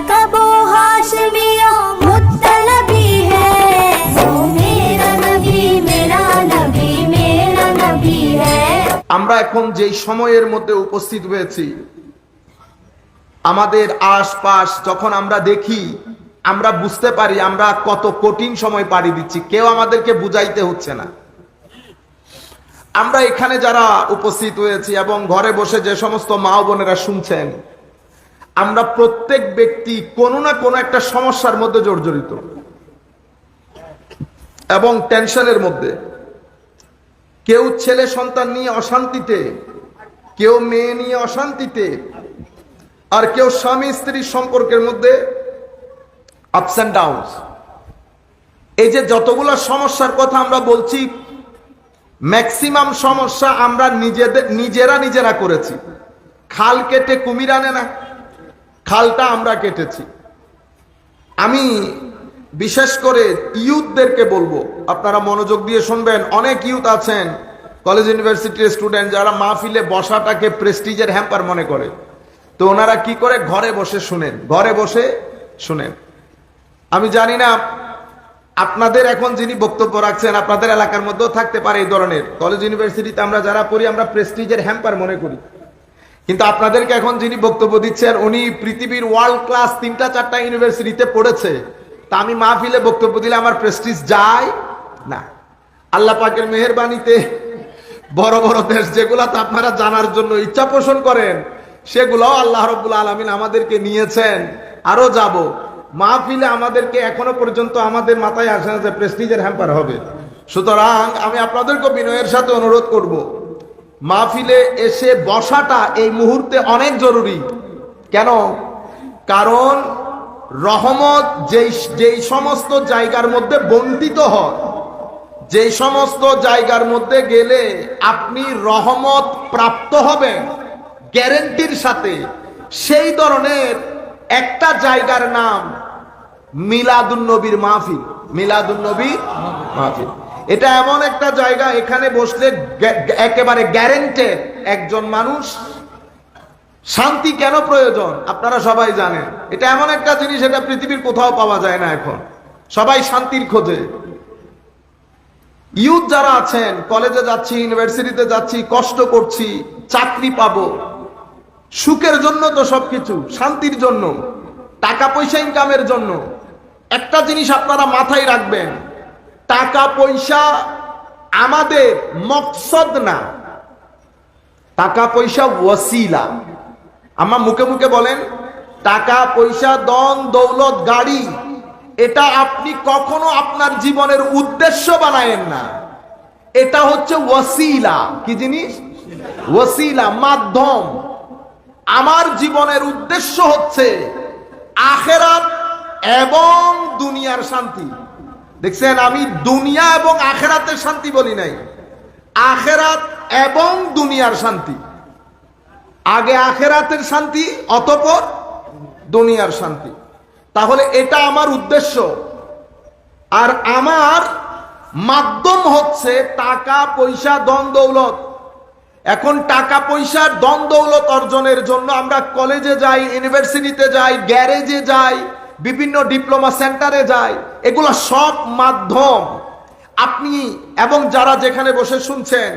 लक़ब हाशमियों मुत्तलबी है, वो मेरा नबी मेरा नबी मेरा नबी है। আমরা এখন যেই সময়ের মধ্যে উপস্থিত হয়েছি, আমাদের আশপাশ যখন আমরা দেখি, আমরা বুঝতে পারি আমরা কত কঠিন সময় পাড়ি দিচ্ছি। কেউ আমাদেরকে বুঝাইতে হচ্ছে না। আমরা এখানে যারা উপস্থিত হয়েছি এবং ঘরে বসে যে সমস্ত মা ও বোনেরা শুনছেন, আমরা প্রত্যেক ব্যক্তি কোনো না কোনো একটা সমস্যার মধ্যে জর্জরিত এবং টেনশনের মধ্যে। কেউ ছেলে সন্তান নিয়ে অশান্তিতে, কেউ মেয়ে নিয়ে অশান্তিতে, আর কেউ স্বামী স্ত্রীর সম্পর্কের মধ্যে আপস এন্ড ডাউনস। এই যে যতগুলো সমস্যার কথা আমরা বলছি, ম্যাক্সিমাম সমস্যা আমরা নিজেরা করেছি। খাল কেটে কুমির আনে না, খালটা আমরা কেটেছি। আমি বিশেষ করে ইউথদেরকে বলবো, আপনারা মনোযোগ দিয়ে শুনবেন। অনেক ইউথ আছেন, কলেজ ইউনিভার্সিটির স্টুডেন্ট, যারা মাহফিলে বসাটাকে প্রেস্টিজের হ্যাম্পার মনে করে। তো ওনারা কি করে, ঘরে বসে শুনেন, ঘরে বসে শুনেন। আমি জানি না আপনাদের এখন যিনি বক্তব্য রাখছেন, আপনাদের এলাকার মধ্যেও থাকতে পারে এই ধরনের। কলেজ ইউনিভার্সিটিতে আমরা যারা পড়ি, আমরা প্রেস্টিজের হ্যাম্পার মনে করি। কিন্তু আপনাদেরকে এখন যিনি বক্তব্য দিচ্ছেন, উনি পৃথিবীর ওয়ার্ল্ড ক্লাস 3-4টা ইউনিভার্সিটিতে পড়েছে। তা আমি মাহফিলে বক্তব্য দিলে আমার প্রেস্টিজ যায় না। আল্লাহ পাকের মেহেরবানিতে বড় বড় দেশ যেগুলাতে আপনারা জানার জন্য ইচ্ছা পোষণ করেন, সেগুলোও আল্লাহ রাব্বুল আলামিন আমাদেরকে নিয়েছেন। আরো যাব। মাহফিলে আমাদেরকে এখনো পর্যন্ত আমাদের মাথায় আসে না যে প্রেস্টিজের হ্যাম্পার হবে। সুতরাং আমি আপনাদেরকে বিনয়ের সাথে অনুরোধ করব, মাহফিলে এসে বসাটা এই মুহূর্তে অনেক জরুরি। কেন? কারণ রহমত যেই সমস্ত জায়গার মধ্যে বন্টিত হয়, যেই সমস্ত জায়গার মধ্যে গেলে আপনি রহমত প্রাপ্ত হবেন গ্যারান্টির সাথে, সেই ধরনের একটা জায়গার নাম মিলাদুন্নবীর মাহফিল। মিলাদুন্নবীর মাহফিল এটা এমন একটা জায়গা, এখানে বসলে একেবারে গ্যারান্টেড একজন মানুষ শান্তি কেন প্রয়োজন আপনারা সবাই জানেন। এটা এমন একটা জিনিস, এটা পৃথিবীর কোথাও পাওয়া যায় না। এখন সবাই শান্তির খোঁজে। ইউথ যারা আছেন, কলেজে যাচ্ছি, ইউনিভার্সিটিতে যাচ্ছি, কষ্ট করছি, চাকরি পাবো, সুখের জন্য তো সবকিছু, শান্তির জন্য, টাকা পয়সা ইনকামের জন্য। একটা জিনিস আপনারা মাথায় রাখবেন, টাকা পয়সা আমাদের মকসদ না, টাকা পয়সা ওয়াসিলা। আমার মুখে মুখে বলেন, টাকা পয়সা, ধন দৌলত, গাড়ি, এটা আপনি কখনো আপনার জীবনের উদ্দেশ্য বানায়েন না। এটা হচ্ছে ওয়াসিলা। কি জিনিস? ওয়াসিলা, মাধ্যম। আমার জীবনের উদ্দেশ্য হচ্ছে আখিরাত এবং দুনিয়ার শান্তি। দেখছেন, আমি দুনিয়া এবং আখিরাতের শান্তি বলি নাই, আখিরাত এবং দুনিয়ার শান্তি। আগে আখিরাতের শান্তি, অতঃপর দুনিয়ার শান্তি। তাহলে এটা আমার উদ্দেশ্য, আর আমার মাধ্যম হচ্ছে টাকা পয়সা, ধন দৌলত। এখন টাকা পয়সা, ধন দৌলত অর্জনের জন্য আমরা কলেজে যাই, ইউনিভার্সিটিতে যাই, গ্যারেজে যাই, বিভিন্ন ডিপ্লোমা সেন্টারে যাই। এগুলো সব মাধ্যম। আপনি এবং যারা যেখানে বসে শুনছেন,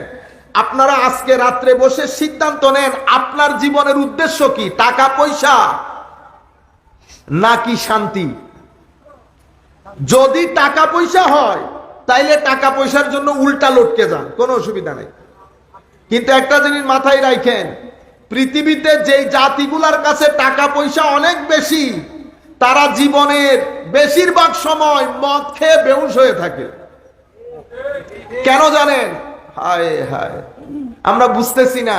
আপনারা আজকে রাত্রে বসে সিদ্ধান্ত নেন আপনার জীবনের উদ্দেশ্য কি, টাকা পয়সা নাকি শান্তি। যদি টাকা পয়সা হয়, তাইলে টাকা পয়সার জন্য উল্টা লটকে যান, কোনো অসুবিধা নেই। কিন্তু একটা জিনিস মাথায় রাখেন, পৃথিবীতে যেই জাতিগুলার কাছে টাকা পয়সা অনেক বেশি, তারা জীবনের বেশিরভাগ সময় মদ খেয়ে বেহুশ হয়ে থাকে। কেন জানেন? হায় হায়, আমরা বুঝতেছি না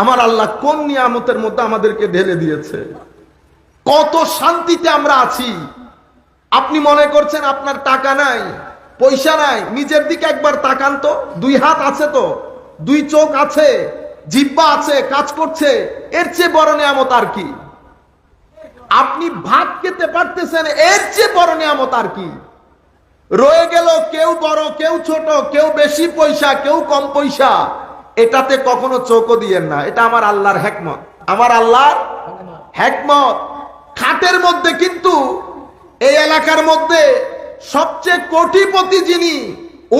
আমার আল্লাহ কোন নিয়ামতের মধ্যে আমাদেরকে ঢেলে দিয়েছে, কত শান্তিতে আমরা আছি। আপনি মনে করছেন আপনার টাকা নাই, পয়সা নাই, নিজের দিকে একবার তাকান তো। 2 হাত আছে তো, 2 চোখ আছে, জিহ্বা আছে, কাজ করছে, এর চেয়ে বড় নিয়ামত আর কি? আপনি ভাত খেতে পারতেছেন, এর চেয়ে বড় নিয়ামত আর কি? রয়ে গেল কেউ বড়, কেউ ছোট, কেউ বেশি পয়সা, কেউ কম পয়সা, এটাতে কখনো চোখও দিয়েন না। এটা আমার আল্লাহর হিকমত, আমার আল্লাহর হিকমত। খাটের মধ্যে কিন্তু এই এলাকার মধ্যে সবচেয়ে কোটিপতি যিনি,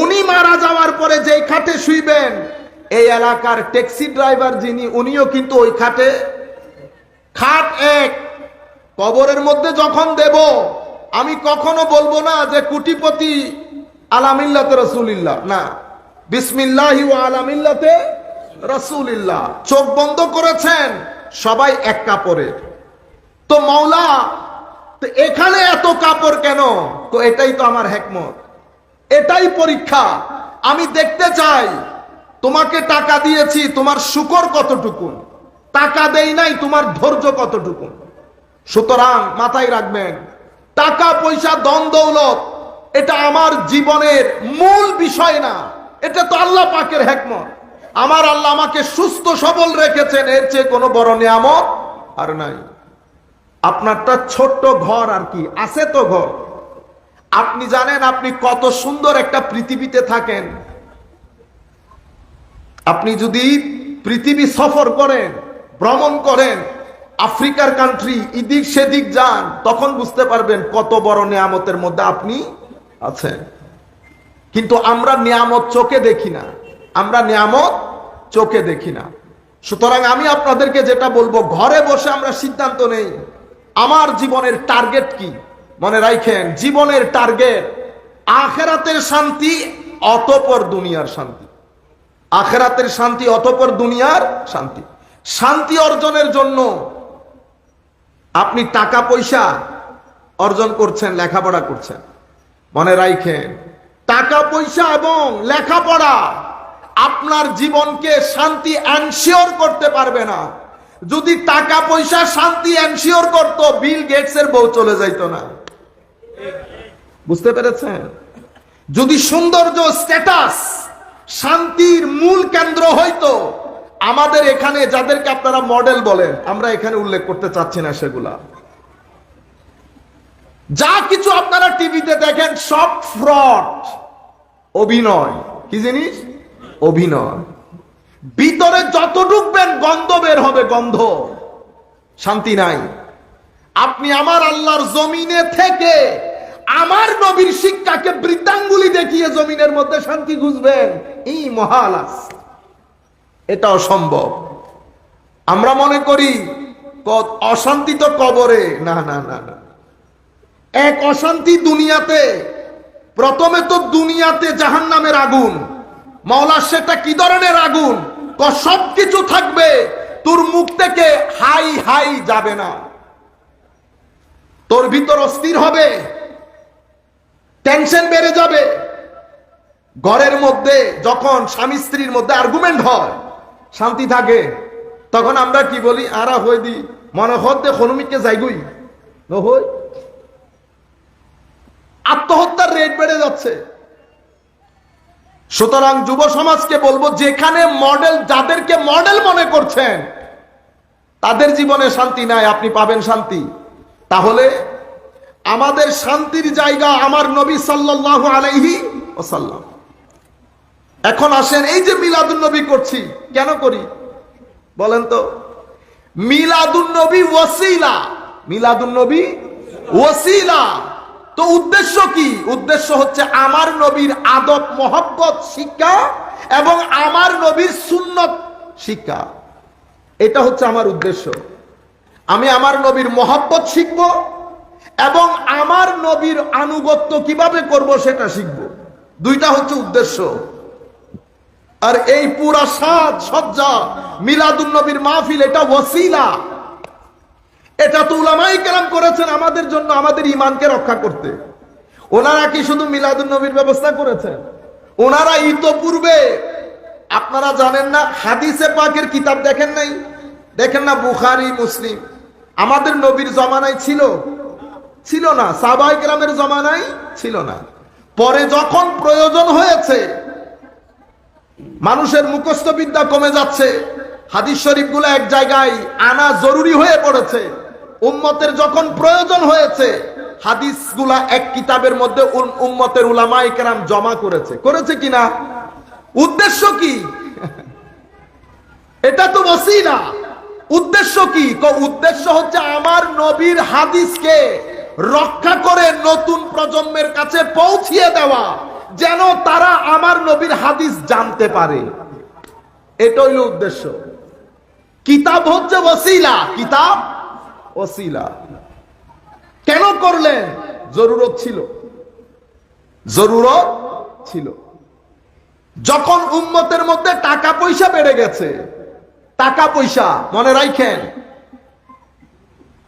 উনি মারা যাওয়ার পরে যেই খাটে শুইবেন, এই এলাকার ট্যাক্সি ড্রাইভার যিনি, উনিও কিন্তু ওই খাটে। খাট এক। কবরের মধ্যে যখন দেব, আমি কখনো বলবো না যে কোটিপতি আলা মিল্লাতে রাসূলিল্লাহ, না, বিসমিল্লাহি ওয়া আলা মিল্লাতে রাসূলিল্লাহ। চোখ বন্ধ করেছেন, সবাই এক কাপড়ের। তো মাওলা, তো এখানে এত কাপড় কেন? তো এটাই তো আমার হিকমত, এটাই পরীক্ষা। আমি দেখতে চাই তোমাকে টাকা দিয়েছি, তোমার শুকর কতটুকু, টাকা দেই নাই, তোমার ধৈর্য কতটুকু। সুতরাং মাথায় রাখবেন, টাকা পয়সা ধন দৌলত এটা আমার জীবনের মূল বিষয় না, এটা তো আল্লাহ পাকের হিকমত। আমার আল্লাহ আমাকে সুস্থ সবল রেখেছেন, এর চেয়ে কোনো বড় নিয়ামত আর নাই। আপনারটা ছোট্ট ঘর আর কি আছে, তো ঘর। আপনি জানেন আপনি কত সুন্দর একটা পৃথিবীতে থাকেন। আপনি যদি পৃথিবী সফর করেন, ভ্রমণ করেন, আফ্রিকার কান্ট্রি, এদিক সেদিক যান, তখন বুঝতে পারবেন কত বড় নিয়ামতের মধ্যে আপনি আছেন। কিন্তু আমরা নিয়ামত চোখে দেখি না, আমরা নিয়ামত চোখে দেখি না। সুতরাং আমি আপনাদেরকে যেটা বলবো, ঘরে বসে আমরা সিদ্ধান্ত নেই আমার জীবনের টার্গেট কি। মনে রাখেন, জীবনের টার্গেট আখেরাতের শান্তি, অতঃপর দুনিয়ার শান্তি। আখেরাতের শান্তি, অতঃপর দুনিয়ার শান্তি। শান্তি অর্জনের জন্য আপনি টাকা পয়সা অর্জন করছেন, লেখাপড়া করছেন, মনে রাখেন টাকা পয়সা এবং লেখাপড়া আপনার জীবনকে শান্তি এনশিওর করতে পারবে না। যদি টাকা পয়সা শান্তি এনশিওর করতো, বিল গেটসের বউ চলে যাইতো না। বুঝতে পেরেছেন? যদি সৌন্দর্য, স্ট্যাটাস শান্তির মূল কেন্দ্র হইতো, আমাদের এখানে যাদেরকে আপনারা মডেল বলেন, আমরা এখানে উল্লেখ করতে চাচ্ছি না সেগুলা। যা কিছু আপনারা টিভিতে দেখেন সব ফ্রড, অভিনয়। কি জিনিস? অভিনয়। ভিতরে যত ঢুকবেন গন্ধ বের হবে, গন্ধ। শান্তি নাই। আপনি আমার আল্লাহর জমিনে থেকে আমার নবীর শিক্ষাকে বৃদ্ধাঙ্গুলি দেখিয়ে জমিনের মধ্যে শান্তি খুঁজবেন, এই মহালাস, এটা অসম্ভব। আমরা মনে করি অশান্তি তো কবরে, না না না না। এক অশান্তি দুনিয়াতে। প্রথমে তো দুনিয়াতে জাহান্নামের আগুন। মাওলা সেটা কি ধরনের আগুন? সবকিছু থাকবে, তোর মুখ থেকে হাই হাই যাবে না, তোর ভিতর অস্থির হবে, টেনশন বেড়ে যাবে। ঘরের মধ্যে যখন স্বামী স্ত্রীর মধ্যে আর্গুমেন্ট হয়, শান্তি থাকে, তখন আমরা কি বলি? আরা হই দি মনে হতে হনুমিককে যাইগুই নহই। আত্মহত্যার রেট বেড়ে যাচ্ছে। সুতরাং যুব সমাজকে বলবো, যেখানে মডেল, যাদেরকে মডেল মনে করছেন তাদের জীবনে শান্তি নাই, আপনি পাবেন শান্তি। তাহলে আমাদের শান্তির জায়গা আমার নবী সাল্লাল্লাহু আলাইহি ওয়াসাল্লাম। এখন আসেন, এই যে মিলাদুন নবী করছি, কেন করি বলেন তো? মিলাদুন নবী ওয়াসিলা, মিলাদুন নবী ওয়াসিলা। তো উদ্দেশ্য কি? উদ্দেশ্য হচ্ছে আমার নবীর আদব মহব্বত শিক্ষা এবং আমার নবীর সুন্নত শিক্ষা। এটা হচ্ছে আমার উদ্দেশ্য। আমি আমার নবীর মহব্বত শিখব এবং আমার নবীর আনুগত্য কিভাবে করব সেটা শিখব। দুইটা হচ্ছে উদ্দেশ্য। আর এই পুরা সাজ সজ্জা মিলাদুন নবীর মাহফিল, এটা ওয়াসিলা। এটা তো উলামায়ে কেরাম করেছেন আমাদের জন্য, আমাদের ঈমানকে রক্ষা করতে। ওনারা কি শুধু মিলাদুন নবীর ব্যবস্থা করেছেন? ওনারা ইতোপূর্বে, আপনারা জানেন না, হাদিসে পাকের কিতাব দেখেন নাই? দেখেন না বুখারী, মুসলিম? আমাদের নবীর জমানায় ছিল? ছিল না। সাহাবায়ে কেরামের জমানায় ছিল না। পরে যখন প্রয়োজন হয়েছে, মানুষের মুখস্থ বিদ্যা কমে যাচ্ছে, হাদিস শরীফগুলো এক জায়গায় আনা জরুরি হয়ে পড়েছে, উম্মতের যখন প্রয়োজন হয়েছে, হাদিসগুলা এক কিতাবের মধ্যে উম্মতের উলামায়ে কেরাম জমা করেছে। করেছে কিনা? উদ্দেশ্য কি? এটা তো ওসিলা। উদ্দেশ্য কি? উদ্দেশ্য হচ্ছে আমার নবীর হাদিসকে রক্ষা করে নতুন প্রজন্মের কাছে পৌঁছিয়ে দেওয়া, যেন তারা আমার নবীর হাদিস জানতে পারে। এটা হইল উদ্দেশ্য। কিতাব হচ্ছে ওসিলা, কিতাব ওসিলা। কেন করলেন? জরুরত ছিল, জরুরত ছিল। যখন উম্মতের মধ্যে টাকা পয়সা বেড়ে গেছে, টাকা পয়সা মনে রাখেন,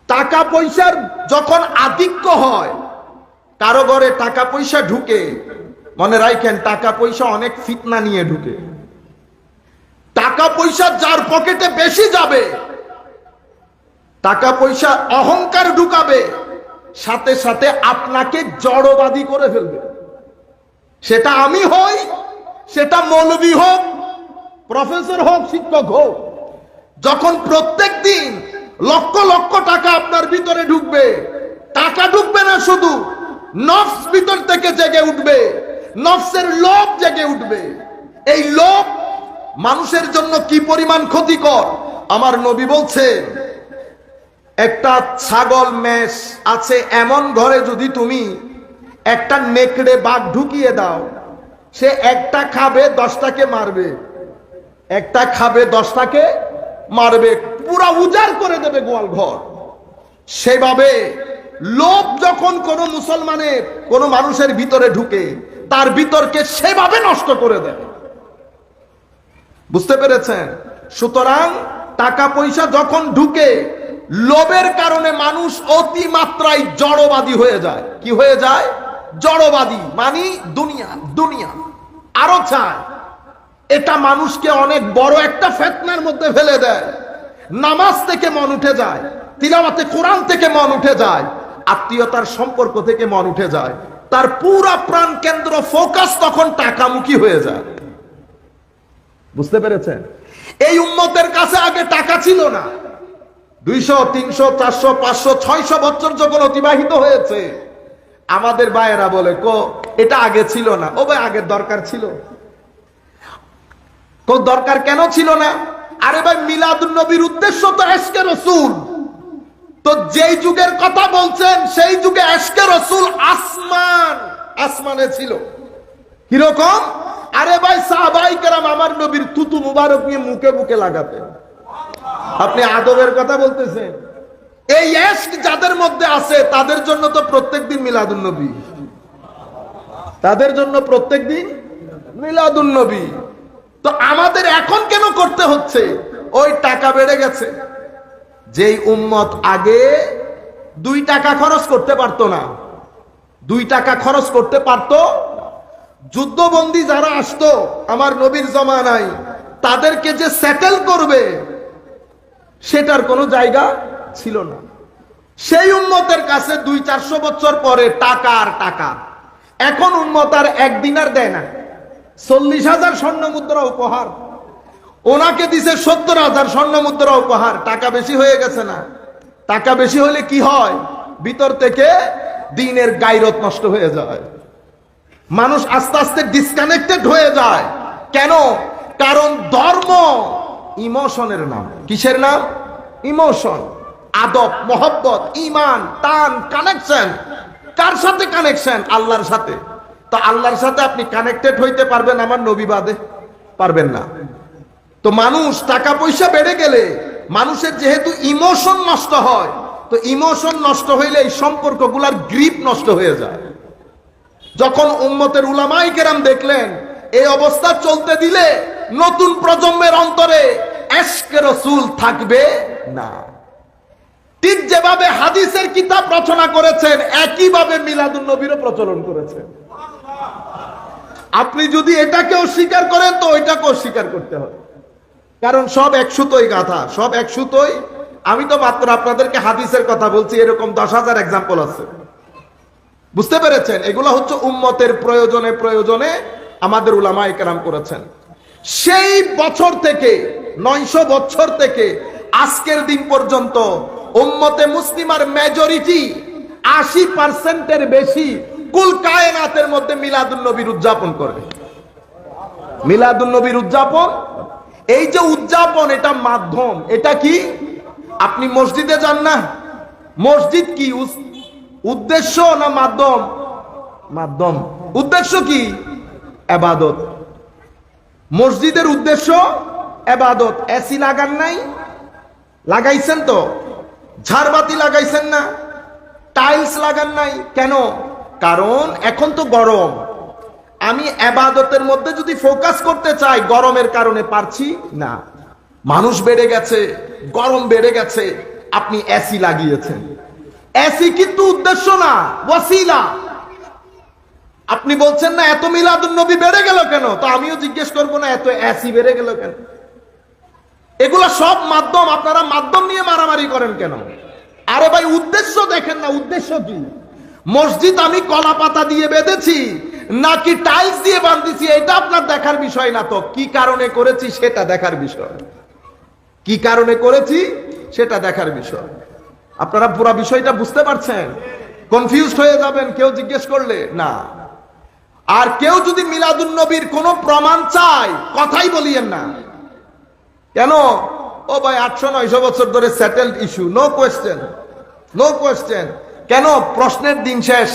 টাকা পয়সার যখন আধিক্য হয়, কারো ঘরে টাকা পয়সা ঢুকে, মনে রাখেন টাকা পয়সা অনেক ফিতনা নিয়ে ঢুকে। টাকা পয়সা যার পকেটে বেশি যাবে, টাকা পয়সা অহংকার ঢুকাবে, সাথে সাথে আপনাকে জড়বাদী করে ফেলবে। সেটা আমি হই, সেটা মৌলবী হোক, প্রফেসর হোক, শিক্ষক হোক। যখন প্রত্যেক দিন লক্ষ লক্ষ টাকা আপনার ভিতরে ঢুকবে, টাকা ঢুকবে না শুধু, নফস ভিতর থেকে জেগে উঠবে, নফসের লোভ জেগে উঠবে। এই লোভ মানুষের জন্য কি পরিমাণ ক্ষতিকর আমার নবী বলছেন। একটা ছাগল মেষ আছে এমন ঘরে, যদি তুমি একটা নেকড়ে বাঘ ঢুকিয়ে দাও, সে একটা খাবে 10টাকে মারবে, একটা খাবে 10টাকে মারবে, পুরা উজাড় করে দেবে গোয়াল ঘর। সেভাবে লোভ যখন কোনো মুসলমানের, কোনো মানুষের ভিতরে ঢুকে, তার ভিতরকে সেভাবে নষ্ট করে দেয়। বুঝতে পেরেছেন? সুতরাং টাকা পয়সা যখন ঢুকে, লোভের কারণে মানুষ অতিমাত্রায় জড়বাদী হয়ে যায়। কি হয়ে যায়? জড়বাদী, মানে দুনিয়া দুনিয়া আরো চায়। এটা মানুষকে অনেক বড় একটা ফিতনার মধ্যে ফেলে দেয়। নামাজ থেকে মন উঠে যায়, তিলাওয়াতে কোরআন থেকে মন উঠে যায়, আত্মীয়তার সম্পর্ক থেকে মন উঠে যায়। তার পুরা প্রাণ কেন্দ্র, ফোকাস তখন টাকামুখী হয়ে যায়। বুঝতে পেরেছেন? এই উম্মতের কাছে আগে টাকা ছিল না। 200, 300, 400, 500, 600 বছর যখন অতিবাহিত হয়েছে, আমাদের ভাইয়েরা বলে এটা আগে ছিল না। ও ভাই, আগের দরকার ছিল? দরকার কেন ছিল না? আরে ভাই, মিলাদুন নবীর উদ্দেশ্য তো ইশকে রাসূল। তো যেই যুগের কথা বলছেন, সেই যুগে ইশকে রাসূল আসমানে ছিল। কিরকম? আরে ভাই, সাহাবায়ে কেরাম আমার নবীর থুতু মুবারক নিয়ে মুখে মুখে লাগাতেন। আপনি আদবের কথা বলতেছেন? এই ইশক যাদের মধ্যে আছে, তাদের জন্য তো প্রত্যেকদিন মিলাদুন নবী, তাদের জন্য প্রত্যেকদিন মিলাদুন নবী। তো আমাদের এখন কেন করতে হচ্ছে? ওই টাকা বেড়ে গেছে। যেই উম্মত আগে 2 টাকা খরচ করতে পারতো না, 2 টাকা খরচ করতে পারতো, যুদ্ধবন্দী যারা আসতো আমার নবীর জামানায়, তাদেরকে যে সেটেল করবে, সেটার কোনো জায়গা ছিল না। সেই উম্মতের কাছে 200-400 বছর পরে টাকা আর টাকা। এখন উম্মত আর 1 দিনার দেয় না, 40,000 স্বর্ণ মুদ্রা উপহার। ওনাকে দিছে 70,000 স্বর্ণ মুদ্রা উপহার। টাকা বেশি হয়ে গেছে না? টাকা বেশি হলে কি হয়? ভিতর থেকে দ্বীনের গায়রত নষ্ট হয়ে যায়। মানুষ আস্তে আস্তে ডিসকানেক্টেড হয়ে যায়। কেন? কারণ ধর্ম ইমোশনের নাম। কিসের নাম? ইমোশন। আদব, মোহব্বত, ঈমান, টান, কানেকশন। কার সাথে কানেকশন? আল্লাহর সাথে। তো আল্লাহর সাথে আপনি কানেক্টেড হইতে পারবেন আমার নবী বাদে? পারবেন না। তো মানুষ টাকা পয়সা বেড়ে গেলে মানুষের যেহেতু ইমোশন নষ্ট হয়, তো ইমোশন নষ্ট হইলে এই সম্পর্কগুলোর গ্রিপ নষ্ট হয়ে যায়। যখন উম্মতের উলামায়ে কেরাম দেখলেন এই অবস্থা চলতে দিলে নতুন প্রজন্মের অন্তরে ইশকে রাসূল থাকবে না। ঠিক যেভাবে হাদিসের কিতাব রচনা করেছেন, একইভাবে মিলাদুন নবীরও প্রচলন করেছেন। আপনি যদি এটাকেও স্বীকার করেন, তো ওইটাকেও স্বীকার করতে হবে। কারণ সব এক সুতোই গাঁথা, সব এক সুতোই। আমি তো মাত্র আপনাদেরকে হাদিসের কথা বলছি, এরকম 10,000 এক্সাম্পল আছে। বুঝতে পেরেছেন? এগুলো হচ্ছে উম্মতের প্রয়োজনে প্রয়োজনে আমাদের উলামায়ে কেরাম করেছেন। সেই বছর থেকে 900 বছর থেকে আজকের দিন পর্যন্ত উম্মতে মুসলিমার মেজরিটি 80% বেশি কুল কায়নাতের মধ্যে মিলাদুন নবীর উদযাপন করবে। মিলাদুন নবীর উদযাপন, এই যে উদযাপন, এটা মাধ্যম। এটা কি? আপনি মসজিদে যান না, মসজিদ কি উদ্দেশ্য না মাধ্যম? মাধ্যম। উদ্দেশ্য কি? ইবাদত। মসজিদের উদ্দেশ্য ইবাদত। এসি লাগান নাই? লাগাইছেন তো? ঝাড়বাতি লাগাইছেন না? টাইলস লাগান নাই কেন? কারণ এখন তো গরম, আমি ইবাদতের মধ্যে যদি ফোকাস করতে চাই গরমের কারণে পারছি না। মানুষ বেড়ে গেছে, গরম বেড়ে গেছে, আপনি এসি লাগিয়েছেন। এসি কিন্তু উদ্দেশ্য না, ওয়াসিলা। আপনি বলছেন না এত মিলাদুন নবী বেড়ে গেল কেন, তো আমিও জিজ্ঞেস করবো না এত এসি বেড়ে গেল কেন। এগুলা সব মাধ্যম। আপনারা মাধ্যম নিয়ে মারামারি করেন কেন? আরে ভাই উদ্দেশ্য দেখেন না, উদ্দেশ্য কি? মসজিদ আমি কলা পাতা দিয়ে বেঁধেছি নাকি টাইলস দিয়ে বাঁধতেছি এটা আপনার দেখার বিষয় না, তো কি কারণে করেছি সেটা দেখার বিষয়। কি কারণে করেছি সেটা দেখার বিষয়। আপনারা পুরো বিষয়টা বুঝতে পারছেন? কনফিউজড হয়ে যাবেন কেউ জিজ্ঞেস করলে না। আর কেউ যদি মিলাদুন নবীর কোনো প্রমাণ চায় কথাই বলিয়েন না। কেন? ও ভাই 800-900 বছর ধরে settled issue, no question, no question. কেন? প্রশ্নের দিন শেষ।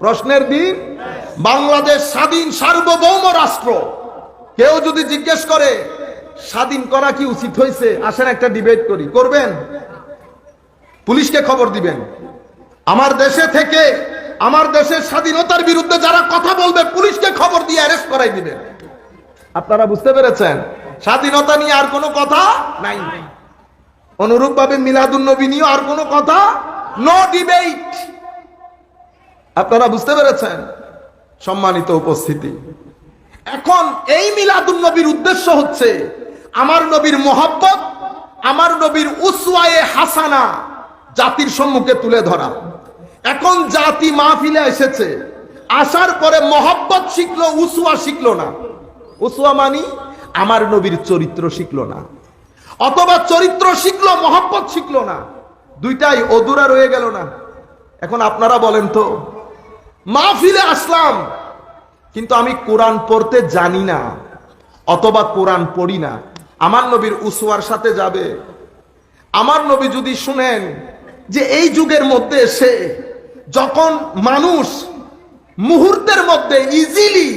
প্রশ্নের দিন। বাংলাদেশ স্বাধীন সার্বভৌম রাষ্ট্র। কেউ যদি জিজ্ঞেস করে স্বাধীন করা কি উচিত হয়েছে, আসেন একটা ডিবেট করি। করবেন? পুলিশকে খবর দিবেন। আমার দেশে থেকে আমার দেশের স্বাধীনতার বিরুদ্ধে যারা কথা বলবে পুলিশকে খবর দিয়ে অ্যারেস্ট করাই দিবেন। আপনারা বুঝতে পেরেছেন? স্বাধীনতা নিয়ে আর কোনো কথা নাই। অনুরূপ ভাবে মিলাদুন নবী নিয়ে আর কোনো কথা, নো ডিবেট। আপনারা বুঝতে পেরেছেন? সম্মানিত উপস্থিতি, এখন এই মিলাদুন নবীর উদ্দেশ্য হচ্ছে আমার নবীর মহব্বত, আমার নবীর উসওয়ায়ে হাসানা জাতির সম্মুখে তুলে ধরা। এখন জাতি মাহফিলে এসেছে, আসার পরে মহব্বত শিখলো, উসওয়া শিখলো না। উসওয়া মানি আমার নবীর চরিত্র শিখলো না, অথবা চরিত্র শিখলো মহব্বত শিখলো না। দুইটাই অধুরা রয়ে গেল না? এখন আপনারা বলেন তো, মাহফিলে আসলাম কিন্তু আমি কোরআন পড়তে জানি না অথবা কোরআন পড়ি না, আমার নবীর উসওয়ার সাথে যাবে? আমার নবী যদি শুনেন যে এই যুগের মধ্যে এসে যখন মানুষ মুহূর্তের মধ্যে ইজিলি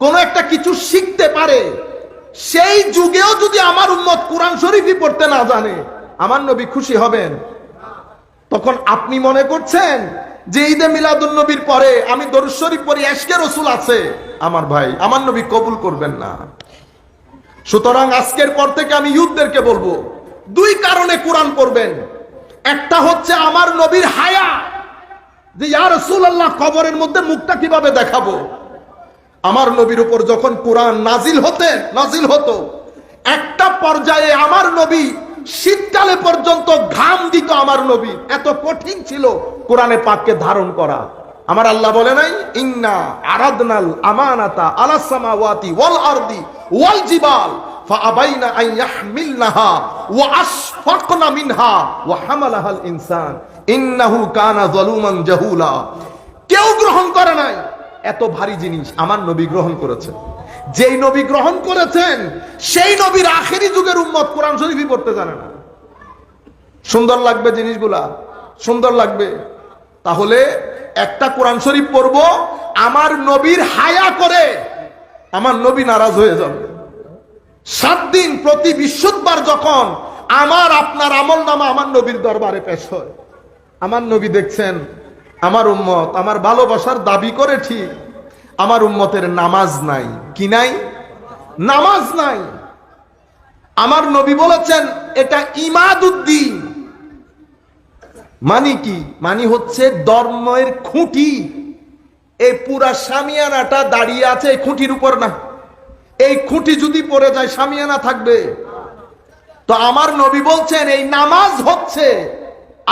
কোন একটা কিছু শিখতে পারে, সেই যুগেও যদি আমার উম্মত কোরআন শরীফই পড়তে না জানে, আমার নবী খুশি হবেন? তখন আপনি মনে করছেন যে ঈদে মিলাদুন নবীর পরে আমি দরুদ শরীফ পড়ি, এশকে রসুল আছে, আমার ভাই আমার নবী কবুল করবেন না। সুতরাং আজকের পর থেকে আমি ইউথদেরকে বলবো, দুই কারণে কোরআন পড়বেন। একটা হচ্ছে আমার নবীর হায়া, যে ইয়া রাসূলুল্লাহ কবরের মধ্যে মুখটা কিভাবে দেখাবো। আমার নবীর উপর যখন কোরআন নাজিল হতো একটা পর্যায়ে আমার নবী শীতকালে পর্যন্ত ঘাম দিত। আমার নবী এত কঠিন ছিল কোরআনে পাককে ধারণ করা। আমার আল্লাহ বলে নাই ইন্না আরাদনাল আমানাতা আলাস সামাওয়াতি ওয়াল আরদি ওয়াল জিবাল ফাআবাইনা আন ইয়াহমিলনাহা ওয়া আশফাকনা মিনহা ওয়া হামালাহাল ইনসান ইন্নাহু কানা যালুমান জাহুলা। কেউ গ্রহণ করে নাই, এত ভারী জিনিস আমার নবী গ্রহণ করেছেন। যেই নবী গ্রহণ করেছেন সেই নবীর আখেরি যুগের উম্মত কোরআন শরীফই পড়তে জানে না। সুন্দর লাগবে জিনিসগুলা, সুন্দর লাগবে। তাহলে একটা কোরআন শরীফ পড়বো আমার নবীর হায়া করে, আমার নবী নারাজ হয়ে যাবে। 7 দিন প্রতি বৃহস্পতিবার যখন আমার আপনার আমলনামা আমার নবীর দরবারে পেশ হয়, আমার নবী দেখছেন আমার উম্মত আমার ভালোবাসার দাবি করে ঠিক, আমার উম্মতের নামাজ নাই। কি নাই? নামাজ নাই। আমার নবী বলেছেন এটা ইমাদুদ্দিন। মানি কি? মানি হচ্ছে ধর্মের খুঁটি। এই পুরা শামিয়ানাটা দাঁড়িয়ে আছে এই খুঁটির উপর না। এই খুঁটি যদি পড়ে যায় শামিয়ানা থাকবে? তো আমার নবী বলছেন এই নামাজ হচ্ছে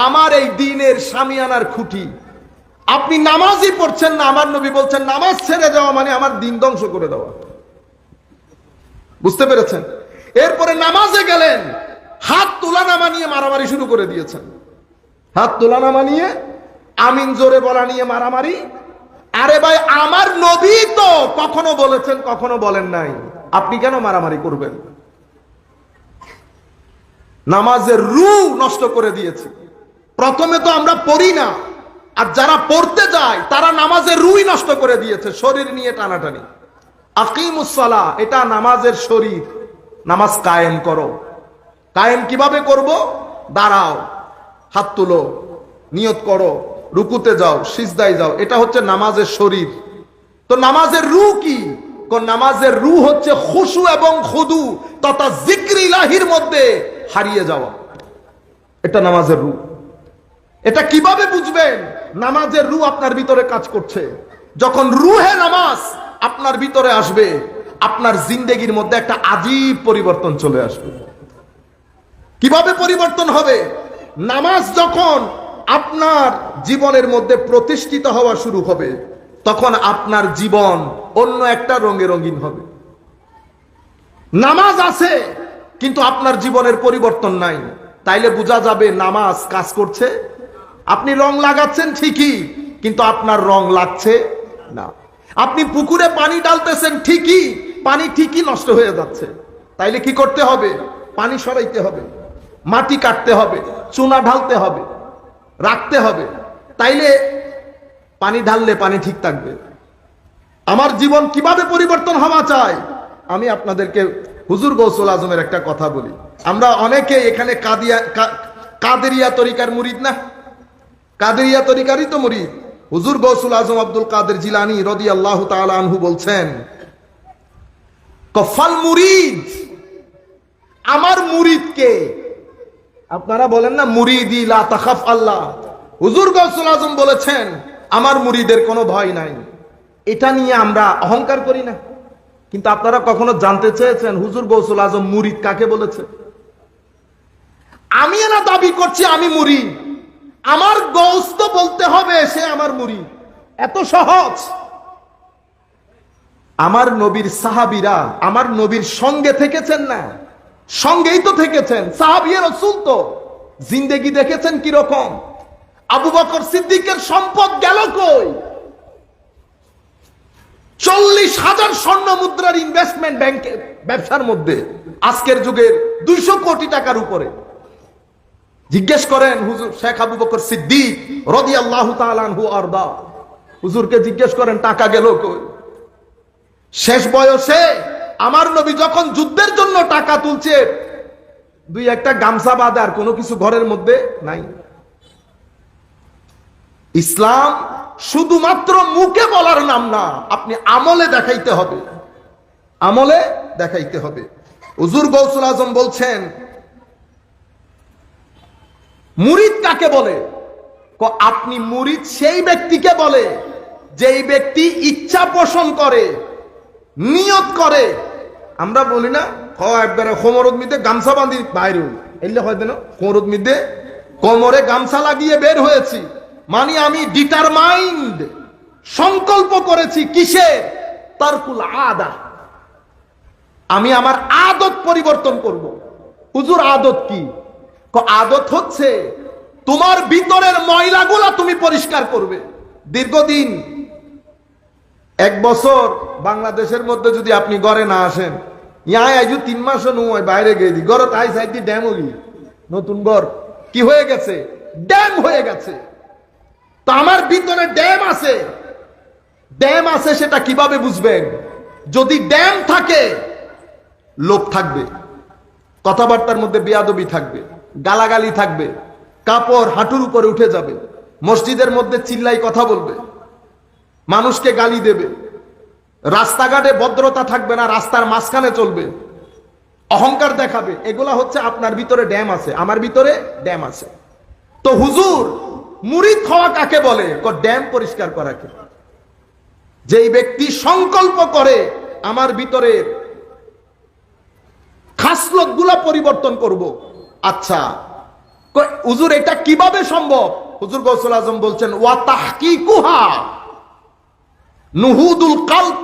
আমার এই দ্বীনের শামিয়ানার খুঁটি। আপনি নামাজই পড়ছেন না, আমার নবী বলছেন নামাজ ছেড়ে দেওয়া মানে আমার দ্বীন ধ্বংস করে দেওয়া। বুঝতে পেরেছেন? এরপরে নামাজে গেলেন, হাত তোলা নামা নিয়ে মারামারি শুরু করে দিয়েছেন। হাত তোলা নামা নিয়ে, আমিন জোরে বলা নিয়ে মারামারি। আরে ভাই আমার নবী তো কখনো বলেছেন কখনো বলেন নাই, আপনি কেন মারামারি করবেন? নামাজের রূহ নষ্ট করে দিয়েছে। প্রথমে তো আমরা পড়ি না, আর যারা পড়তে যায় তারা নামাজের রূহই নষ্ট করে দিয়েছে, শরীর নিয়ে টানাটানি। আকিমুস সালাহ, এটা নামাজের শরীর। নামাজ কায়েম করো। কায়েম কিভাবে করব? দাঁড়াও, হাত তুলো, নিয়ত করো, রুকুতে যাও, সিজদায় যাও, এটা হচ্ছে নামাজের শরীর। তো নামাজের রূহ কি? নামাজের রূহ হচ্ছে খুশু এবং খুদু তথা জিক্র ইলাহির মধ্যে হারিয়ে যাওয়া। এটা নামাজের রূহ। এটা কিভাবে বুঝবেন নামাজের রূহ আপনার ভিতরে কাজ করছে? যখন রূহে নামাজ আপনার ভিতরে আসবে, আপনার জিন্দেগির মধ্যে একটা আজীব পরিবর্তন চলে আসবে। কিভাবে পরিবর্তন হবে? নামাজ যখন আপনার জীবনের মধ্যে প্রতিষ্ঠিত হওয়া শুরু হবে, তখন আপনার জীবন অন্য একটা রঙে রঙিন হবে। নামাজ আছে কিন্তু আপনার জীবনের পরিবর্তন নাই, তাইলে বোঝা যাবে নামাজ কাজ করছে। আপনি রং লাগাচ্ছেন ঠিকই, কিন্তু আপনার রং লাগছে না। আপনি পুকুরে পানি ঢালতেছেন ঠিকই, পানি ঠিকই নষ্ট হয়ে যাচ্ছে। তাইলে কি করতে হবে? পানি সরাইতে হবে, মাটি কাটতে হবে, চুনা ঢালতে হবে, রাখতে হবে, তাইলে পানি ঢাললে পানি ঠিক থাকবে। আমার জীবন কিভাবে পরিবর্তন হওয়া চাই? আমি আপনাদেরকে হুজুর গৌসুল আজমের একটা কথা বলি। আমরা অনেকে এখানে কাদেরিয়া তরিকার মুরিদ না? কাদেরিয়া তরিকারই তো মুরিদ। হুজুর গৌসুল আজম আব্দুল কাদের জিলানী রাদিয়াল্লাহু তাআলা আনহু বলছেন, কফাল মুরিদ, আমার মুরিদকে, আপনারা বলেন না মুরিদি লা তাখাফ আল্লাহ, হুজুর গৌসুল আজম বলেছেন আমার মুরিদের কোনো ভয় নাই। এটা নিয়ে আমরা অহংকার করি না, কিন্তু আপনারা কখনো জানতে চেয়েছেন হুজুর গৌসুল আজম মুরিদ কাকে বলেছে? আমি না দাবি করছি আমি মুরিদ, আমার গৌস তো বলতে হবে সে আমার মুরিদ। এত সহজ। আমার নবীর সাহাবীরা আমার নবীর সঙ্গে থেকেছেন না? সঙ্গেই তো থেকেছেন। সাহাবী রাসূল তো জিন্দেগি দেখেছেন কি রকম? আবু বকর সিদ্দিকের সম্পদ গেল কই? 40,000 স্বর্ণ মুদ্রার ইনভেস্টমেন্ট ব্যাংকে, ব্যবসার মধ্যে, আজকের যুগের 200 কোটি টাকার উপরে। জিজ্ঞেস করেন হুজুর শেখ আবু বকর সিদ্দিক রাদিয়াল্লাহু তাআলা আনহু আরদা, হুজুরকে জিজ্ঞেস করেন টাকা গেল কই? শেষ বয়সে আমার নবী যখন যুদ্ধের জন্য টাকা তুলছে, দুই একটা গামছা বাদে আর কোনো কিছু ঘরের মধ্যে নাই। ইসলাম শুধুমাত্র মুখে বলার নাম না, আপনি আমলে দেখাইতে হবে, আমলে দেখাইতে হবে। হুজুর গৌসুল আজম বলছেন মুরিদ কাকে বলে? আপনি মুরিদ সেই ব্যক্তিকে বলে যেই ব্যক্তি ইচ্ছা পোষণ করে, নিয়ত করে। আমরা বলি না একবারে কোমরত মিদে গামছা বাঁধি বাইর হই, এলে হয়তো না কোমরত মিদে কোমরে গামছা লাগিয়ে বের হয়েছি, মানে আমি ডিটারমাইন্ড, সংকল্প করেছি কিসে? তারকুল আদা, আমি আমার আদত পরিবর্তন করব। হুজুর আদত কি? আদত হচ্ছে তোমার ভিতরের ময়লাগুলা তুমি পরিষ্কার করবে। দীর্ঘদিন 1 বছর বাংলাদেশের মধ্যে যদি আপনি ঘরে না আসেন, ইয়ায় আইজু 3 মাসও নয়, বাইরে গেছি ঘর তাই সাইডি ড্যাম হই, নতুন ঘর কি হয়ে গেছে? ড্যাম হয়ে গেছে। তো আমার ভিতরে ড্যাম আছে। ড্যাম আছে সেটা কিভাবে বুঝবেন? যদি ড্যাম থাকে লোভ থাকবে, কথাবার্তার মধ্যে বেয়াদবি থাকবে, গালাগালি থাকবে, কাপড় হাঁটুর উপরে উঠে যাবে, মসজিদের মধ্যে চিল্লাই কথা বলবে, মানুষকে গালি দেবে, রাস্তাঘাটে ভদ্রতা থাকবে না, রাস্তার মাঝখানে চলবে, অহংকার দেখাবে। এগুলা হচ্ছে আপনার ভিতরে ড্যাম আছে, আমার ভিতরে ড্যাম আছে। তো হুজুর মুরিদ হওয়া কাকে বলে? ড্যাম পরিষ্কার করাকে। যেই ব্যক্তি সংকল্প করে আমার ভিতরে খাসলত গুলা পরিবর্তন করব। আচ্ছা হুজুর এটা কিভাবে সম্ভব? হুজুর গৌসুল আজম বলছেন ওয়া তাহকিকুহা নুহুদুল কলব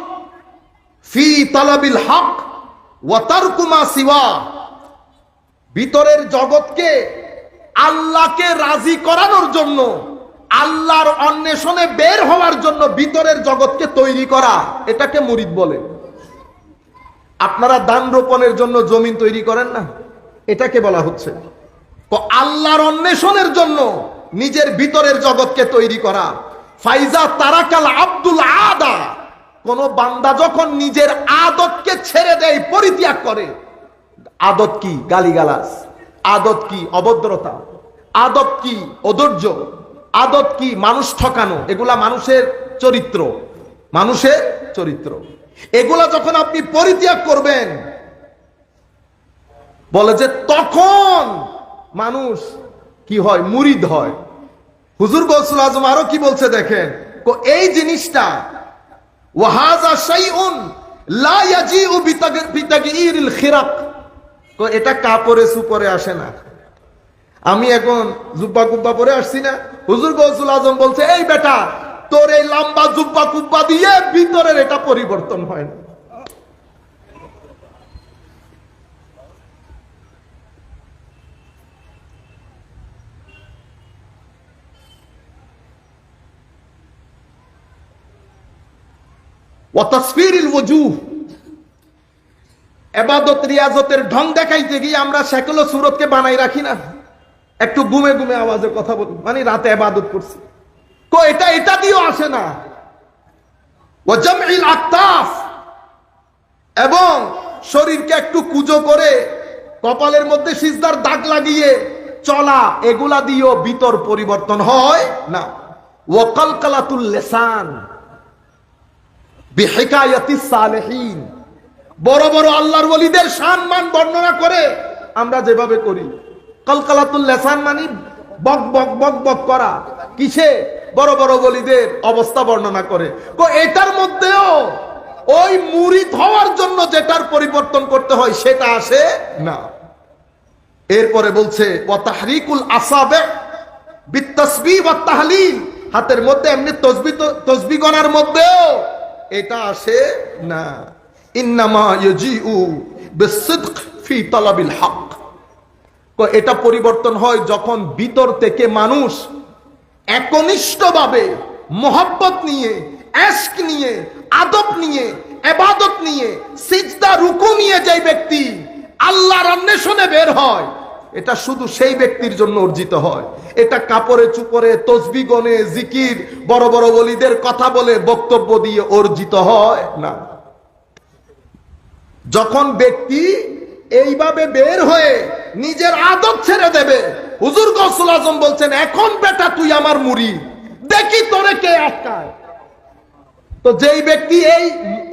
ফি তালাবিল হক ওয়া তারকু মা সিওয়া। ভিতরের জগৎকে আল্লাহকে রাজি করানোর জন্য, আল্লাহর অন্বেষণে বের হওয়ার জন্য ভিতরের জগৎকে তৈরি করা, এটাকে মুরিদ বলে। আপনারা ধান রোপণের জন্য জমিন তৈরি করেন না? এটাকে বলা হচ্ছে আল্লাহর অন্বেষণের জন্য নিজের ভিতরের জগৎকে তৈরি করা। ফাইজা তারাকাল আব্দুল আদা, কোন বান্দা যখন নিজের আদতকে ছেড়ে দেয়, পরিত্যাগ করে। আদত কি? গালিগালাজ। আদত কি? অভদ্রতা। আদত কি? অধৈর্য। আদত কি? মানুষ ঠকানো। এগুলা মানুষের চরিত্র, মানুষের চরিত্র। এগুলা যখন আপনি পরিত্যাগ করবেন, বলে যে তখন মানুষ কি হয়? মুরিদ হয়। হুজুর গৌসুল আজম আরো কি বলছে দেখেন, এই জিনিসটা ওয়াহাযা শাইউন লা ইয়াজিউ বিতাগয়িরিল খিরাক, এটা কাপড়ে সুপরে আসে না। আমি এখন জুব্বা কুব্বা পরে আসছি না, হুজুর গৌসুল আজম বলছে এই বেটা তোর এই লম্বা জুব্বা কুব্বা দিয়ে ভিতরের এটা পরিবর্তন হয় না। ইবাদত রিয়াজতের ঢং দেখাইতে গিয়ে আমরা শেকল সুরতকে বানাই রাখি না, একটু গুমে গুমে আওয়াজে কথা বলি, মানে রাতে ইবাদত করছি। এটা দিয়েও আসে না। ওয়াজামইল আকতাফ, এবং শরীরকে একটু কুজো করে কপালের মধ্যে সিজদার দাগ লাগিয়ে চলা, এগুলা দিয়েও ভিতর পরিবর্তন হয় না। ওয়াকালকালাতুল লিসান বিহিকায়াতিস সালেহিন, বড় বড় আল্লাহর ওলিদের সম্মান বর্ণনা করে আমরা যেভাবে করি। কলকালাতুল লিসান মানে বক বক বক বক করা, কিসে? বড় বড় ওলিদের অবস্থা বর্ণনা করে। এটার মধ্যেও ওই মুরিদ হওয়ার জন্য যেটার পরিবর্তন করতে হয় সেটা আসে না। এরপরে বলছে ওয়া তাহরিকুল আসাবে বিতাসবিহ ওয়াত তাহলিল, হাতের মধ্যে এমনি তসবিহ গণার মধ্যেও এটা আসে না। ইন্নামা ইয়াজিউ বিসিদক ফি তালাবিল হক, এটা পরিবর্তন হয় যখন ভিতর থেকে মানুষ একনিষ্ঠভাবে মোহাব্বত নিয়ে, ইশক নিয়ে, আদব নিয়ে, ইবাদত নিয়ে, সিজদা রুকু নিয়ে যে ব্যক্তি আল্লাহর অন্বেষণে বের হয়, এটা শুধু সেই ব্যক্তির জন্য অর্জিত হয়। এটা কাপড়ে চুপড়ে তসবিহ গনে জিকির বড় বড় ওলিদের কথা বলে বক্তব্য দিয়ে অর্জিত হয় না। যখন ব্যক্তি এইভাবে বের হয়ে নিজের আদত ছেড়ে দেবে, হুজুর গৌসুল আজম বলছেন এখন বেটা তুই আমার মুরিদ, দেখি তোরে কে আটকায়। তো যেই ব্যক্তি এই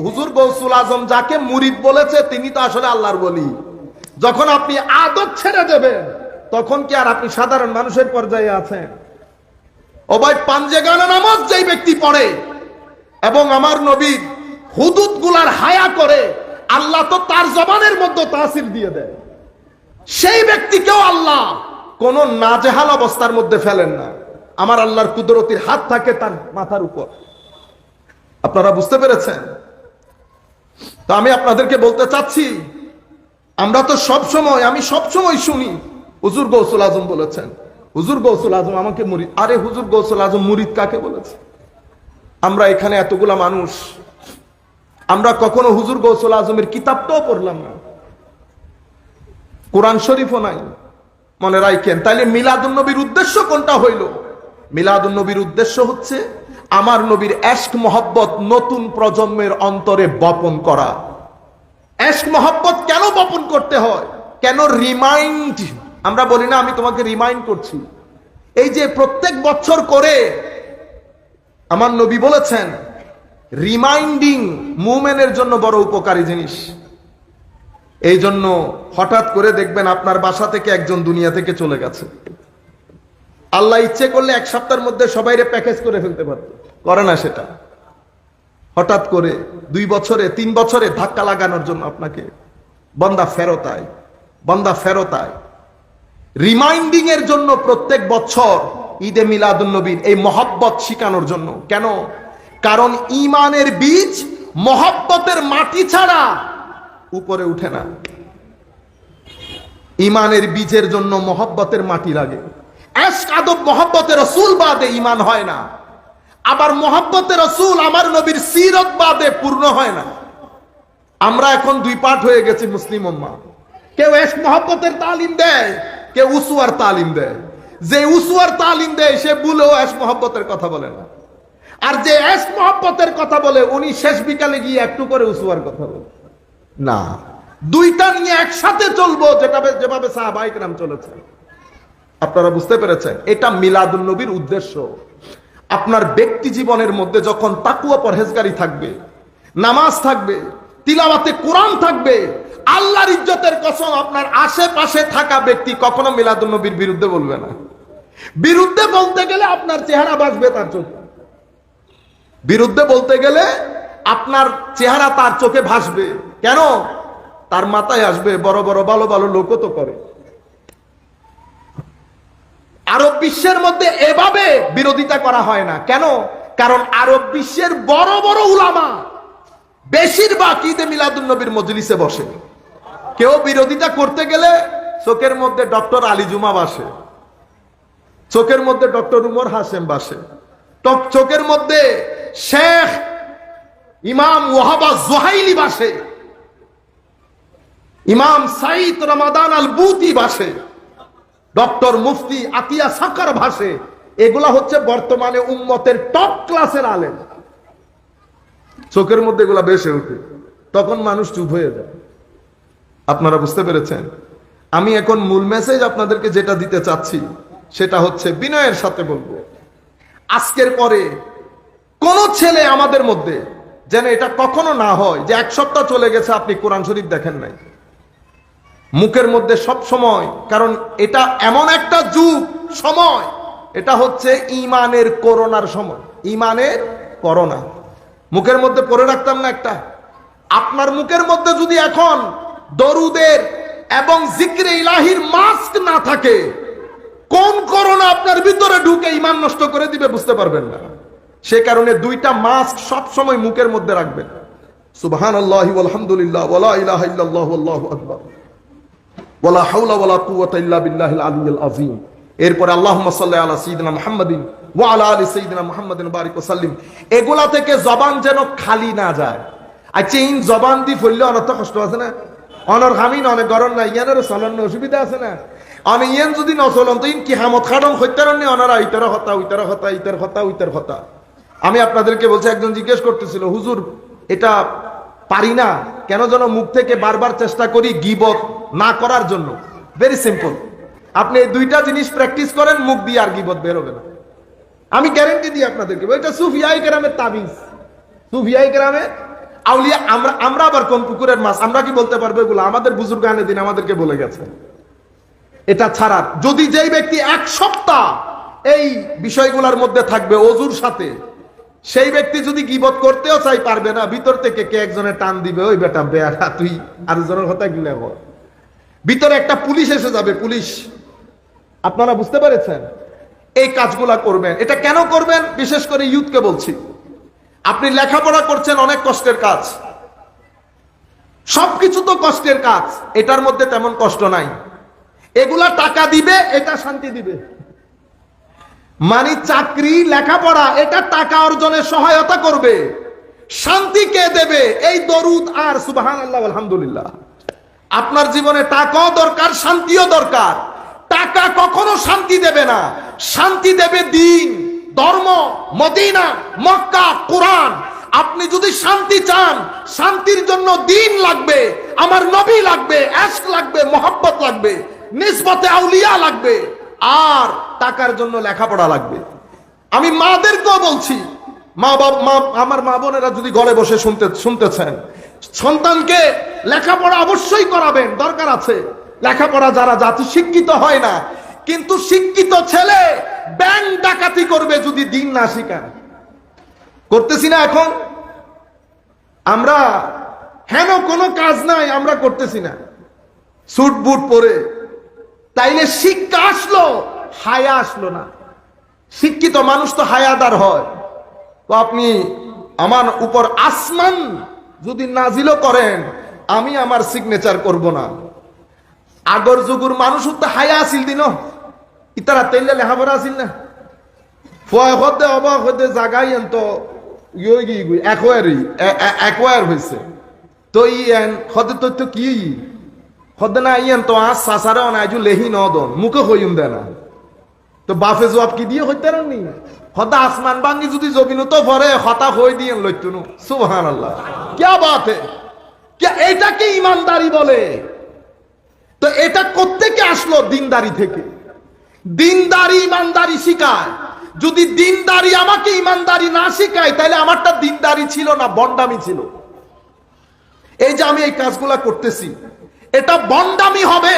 হুজুর গৌসুল আজম যাকে মুরিদ বলেছে তিনি তো আসলে আল্লাহর ওলি। যখন আপনি আদত ছেড়ে দেবেন তখন কি আর আপনি সাধারণ মানুষের পর্যায়ে আছেন? ও ভাই, পাঞ্জেগানা নামাজ যেই ব্যক্তি পড়ে এবং আমার নবীর হুদুদ গুলার হায়া করে, আল্লাহ তো তার জবানের মধ্যে তাসির দিয়ে দেয়। সেই ব্যক্তিকেও আল্লাহ কোন নাজেহাল অবস্থার মধ্যে ফেলেন না। আমার আল্লাহর কুদরতির হাত থাকে তার মাথার উপর। আপনারা বুঝতে পেরেছেন? তো আমি আপনাদেরকে বলতে চাচ্ছি, আমরা তো আমি সবসময় শুনি হুজুর গৌসুল আজম বলেছেন, হুজুর গৌসুল আজম আমাকে মুরিদ। আরে হুজুর গৌসুল আজম মুরিদ কাকে বলেছে? আমরা এখানে এতগুলা মানুষ, আমরা কখনো হুজুর গৌসুল আজমের কিতাবটাও পড়লাম না, কোরআন শরীফও নাই। মনে রাখেন, তাইলে মিলাদুন নবীর উদ্দেশ্য কোনটা হইল? মিলাদুন নবীর উদ্দেশ্য হচ্ছে আমার নবীর ইশক মহব্বত নতুন প্রজন্মের অন্তরে বপন করা। ইশক মহব্বত কেন বপন করতে হয়? কেন রিমাইন্ড? আমরা বলি না আমি তোমাকে রিমাইন্ড করছি। এই যে প্রত্যেক বছর করে আমার নবী বলেছেন, রিমাইন্ডিং মুমিনের জন্য বড় উপকারী জিনিস। এই জন্য হঠাৎ করে দেখবেন আপনার বাসা থেকে একজন দুনিয়া থেকে চলে গেছে, আল্লাহ ইচ্ছে করলে এক সপ্তাহের মধ্যে সবাইরে প্যাকেজ করে ফেলতে পারত, করে না সেটা। হঠাৎ করে 2 বছরে 3 বছরে ধাক্কা লাগানোর জন্য আপনাকে বান্দা ফেরতায়, বান্দা ফেরতায়। রিমাইন্ডিং এর জন্য প্রত্যেক বছর ঈদে মিলাদুন নবীর এই মহব্বত শিখানোর জন্য। কেন? কারণ ঈমানের বীজ মহব্বতের মাটি ছাড়া উপরে উঠে না। ঈমানের বীজের জন্য মহব্বতের মাটি লাগে। ইশক আদব মহব্বতে রাসূল বাদে ঈমান হয় না, আবার মহব্বতে রাসূল আমার নবীর সিরত বাদে পূর্ণ হয় না। আমরা এখন 2 পার্ট হয়ে গেছি মুসলিম উম্মাহ। কেউ এশক মহব্বতের তালিম দেয়, কেউ উসুয়ার তালিম দেয়। যে উসুয়ার তালিম দেয় সে ভুলেও এশক মহব্বতের কথা বলে না, আর যে এশক মহব্বতের কথা বলে উনি শেষ বিকালে গিয়ে একটু করে উসুয়ার কথা বলে না। দুইটা নিয়ে একসাথে চলবো, যেভাবে সাহাবায়ে কেরাম চলেছে। আপনারা বুঝতে পেরেছেন? এটা মিলাদুন নবীর উদ্দেশ্য। আপনার ব্যক্তি জীবনের মধ্যে যখন তাকওয়া পরহেজগারি থাকবে, নামাজ থাকবে, তিলাওয়াতে কোরআন থাকবে, আল্লাহর ইজ্জতের কসম আপনার আশেপাশে থাকা ব্যক্তি কখনো মিলাদুন নবীর বিরুদ্ধে বলবে না। বিরুদ্ধে বলতে গেলে আপনার চেহারা বাঁচবে তার চোখে, বিরুদ্ধে বলতে গেলে আপনার চেহারা তার চোখে ভাসবে। কেন? তার মাথায় আসবে বড় বড় ভালো ভালো লোকও তো করে। আরব বিশ্বের মধ্যে এভাবে বিরোধিতা করা হয় না। কেন? কারণ আরব বিশ্বের বড় বড় উলামা বেশিরভাগ ঈদে মিলাদুন নবীর মজলিসে বসে। কেউ বিরোধিতা করতে গেলে চোখের মধ্যে ডক্টর আলী জুমা বাসে, চোখের মধ্যে ডক্টর উমর হাসেম বাসে, চোখের মধ্যে শেখ ইমাম ওয়াহাবা জুহাইলি বাসে, ইমাম সাইদ রমাদান আল বুতি বাসে, ডক্টর মুফতি আতিয়া সাকার ভাসে। এগুলা হচ্ছে বর্তমানে উম্মতের টপ ক্লাসের আলেম। চোখের মধ্যে এগুলা বেশে ওঠে, তখন মানুষ চুপ হয়ে যায়। আপনারা বুঝতে পেরেছেন? আমি এখন মূল মেসেজ আপনাদেরকে যেটা দিতে চাচ্ছি সেটা হচ্ছে, বিনয়ের সাথে বলবো, আজকের পরে কোন ছেলে আমাদের মধ্যে যেন এটা কখনো না হয় যে এক সপ্তাহ চলে গেছে আপনি কোরআন শরীফ দেখেন নাই মুখের মধ্যে সব সময়। কারণ এটা এমন একটা যুগ, সময়, এটা হচ্ছে ঈমানের করোনার সময়। ঈমানের করোনা মুখের মধ্যে পড়ে রাখতাম না একটা। আপনার মুখের মধ্যে যদি এখন দরুদের এবং জিকরে ইলাহির মাস্ক না থাকে, কোন করোনা আপনার ভিতরে ঢুকে ঈমান নষ্ট করে দিবে বুঝতে পারবেন না। সে কারণে দুইটা মাস্ক সব সময় মুখের মধ্যে রাখবেন। সুবহানাল্লাহি ওয়াল হামদুলিল্লাহ ওয়ালা ইলাহা ইল্লাল্লাহু আল্লাহু আকবার ওয়ালা হাওলা ওয়ালা কুওয়াতা ইল্লা বিল্লাহিল আলিয়্যিল আযীম। এরপরে আল্লাহুম্মা সাল্লি আলা সাইয়্যিদিনা মুহাম্মাদিন ওয়া আলা আলি সাইয়্যিদিনা মুহাম্মাদিন বারিক ওয়া সাল্লিম। এগুলা থেকে জবান যেন খালি না যায়। আচ্ছা, ইন জবান দি ফললে অনেক কষ্ট আছে না, অনর হামিন অনেক গরম না, ইয়ানের চলন অসুবিধা আছে না। আমি ইয়ান যদি নচলন তো ইন কি হামত খাডম হত্যারণ্য অনারা ইতার হতা উইতার হতা ইতার হতা উইতার হতা। আমি আপনাদেরকে বলছি, একজন জিজ্ঞেস করতেছিল, হুজুর এটা পারি না কেন, যেন মুখ থেকে বারবার চেষ্টা করি গীবত না করার জন্য। ভেরি সিম্পল, আপনি এই দুইটা জিনিস প্র্যাকটিস করেন, মুখ দিয়ে আর গীবত বের হবে না। আমি গ্যারেন্টি দিই আপনাদেরকে, এটা সুফিয়ায়ে কেরামের তাবিজ, সুফিয়ায়ে কেরামের আউলিয়া। আমরা আবার কোন পুকুরের মাছ, আমরা কি বলতে পারবো? এগুলো আমাদের বুজুর্গ আনে দিন আমাদেরকে বলে গেছে। এটা ছাড়া যদি যেই ব্যক্তি এক সপ্তাহ এই বিষয়গুলোর মধ্যে থাকবে অজুর সাথে, সেই ব্যক্তি যদি গীবত করতেও চাই পারবে না। ভিতর থেকে কে একজনের টান দিবে, ওই বেটা বেয়ারা তুই আর জনের কথা গিলে বল। ভিতরে একটা পুলিশ এসে যাবে, পুলিশ। আপনারা বুঝতে পেরেছেন? এই কাজগুলা করবেন। এটা কেন করবেন? বিশেষ করে ইউথকে বলছি, আপনি লেখাপড়া করছেন, অনেক কষ্টের কাজ, সবকিছু তো কষ্টের কাজ, এটার মধ্যে তেমন কষ্ট নাই। এগুলা টাকা দিবে, এটা শান্তি দিবে। মানে চাকরি, লেখাপড়া, এটা টাকা অর্জনের সহায়তা করবে, শান্তি কে দেবে? এই দরুদ আর সুবহানাল্লাহ আলহামদুলিল্লাহ। আপনার জীবনে টাকাও দরকার, শান্তিও দরকার। টাকা কখনো শান্তি দেবে না, শান্তি দেবে দিন, ধর্ম, মদিনা, মক্কা, কোরআন। আপনি যদি শান্তি চান, শান্তির জন্য দিন লাগবে, আমার নবী লাগবে, ইশক লাগবে, মোহাব্বত লাগবে, নিসবতে আউলিয়া লাগবে, আর টাকার জন্য লেখাপড়া লাগবে। আমি মাদেরকেও বলছি, আমার মা বোনেরা যদি ঘরে বসে শুনতেছেন, সন্তানকে লেখাপড়া অবশ্যই করাবেন, দরকার আছে। লেখাপড়া যারা জাতি শিক্ষিত হয় না, কিন্তু শিক্ষিত ছেলে ব্যাংক ডাকাতি করবে যদি দিন না শিখান। করতেছি না এখন আমরা? হেন কোনো কাজ নাই, আমরা করতেছি না, স্যুট বুট পরে। তাইলে শিক্ষা আসলো, হায়া আসলো না। শিক্ষিত মানুষ তো হায়াদার হয়। তো আপনি আমার উপর আসমান যদি নাজিল করেন, আমি আমার সিগনেচার করব না। আগর যুগুর মানুষ তো হায়া আসিল দিন, ইতারা তেলে লেখাপড়া আসিল না। ফয় হতে অবাক হতে জাগাই তো একোয়ার হয়েছে তো হতে তো কি হদ্দে না আইয়েন তো আজ সাসারে অনাইজু লেহি নদন মুখে হইম দে না তো বাফে জবাব কি দিয়ে হইতে নি হদা আসমান বাঙ্গি যদি জমিন তো ভরে হতা হই দিয়ে লইতুনু সুবহানাল্লাহ কি বাত হে কি এটাকে ইমানদারি বলে তো এটা কোত্থেকে আসলো দিনদারি থেকে দিনদারি ইমানদারি শিখায় যদি দিনদারি আমাকে ইমানদারি না শিখায় তাহলে আমারটা দিনদারি ছিল না বন্ডামি ছিল এই যে আমি এই কাজগুলা করতেছি এটা বন্ডামি হবে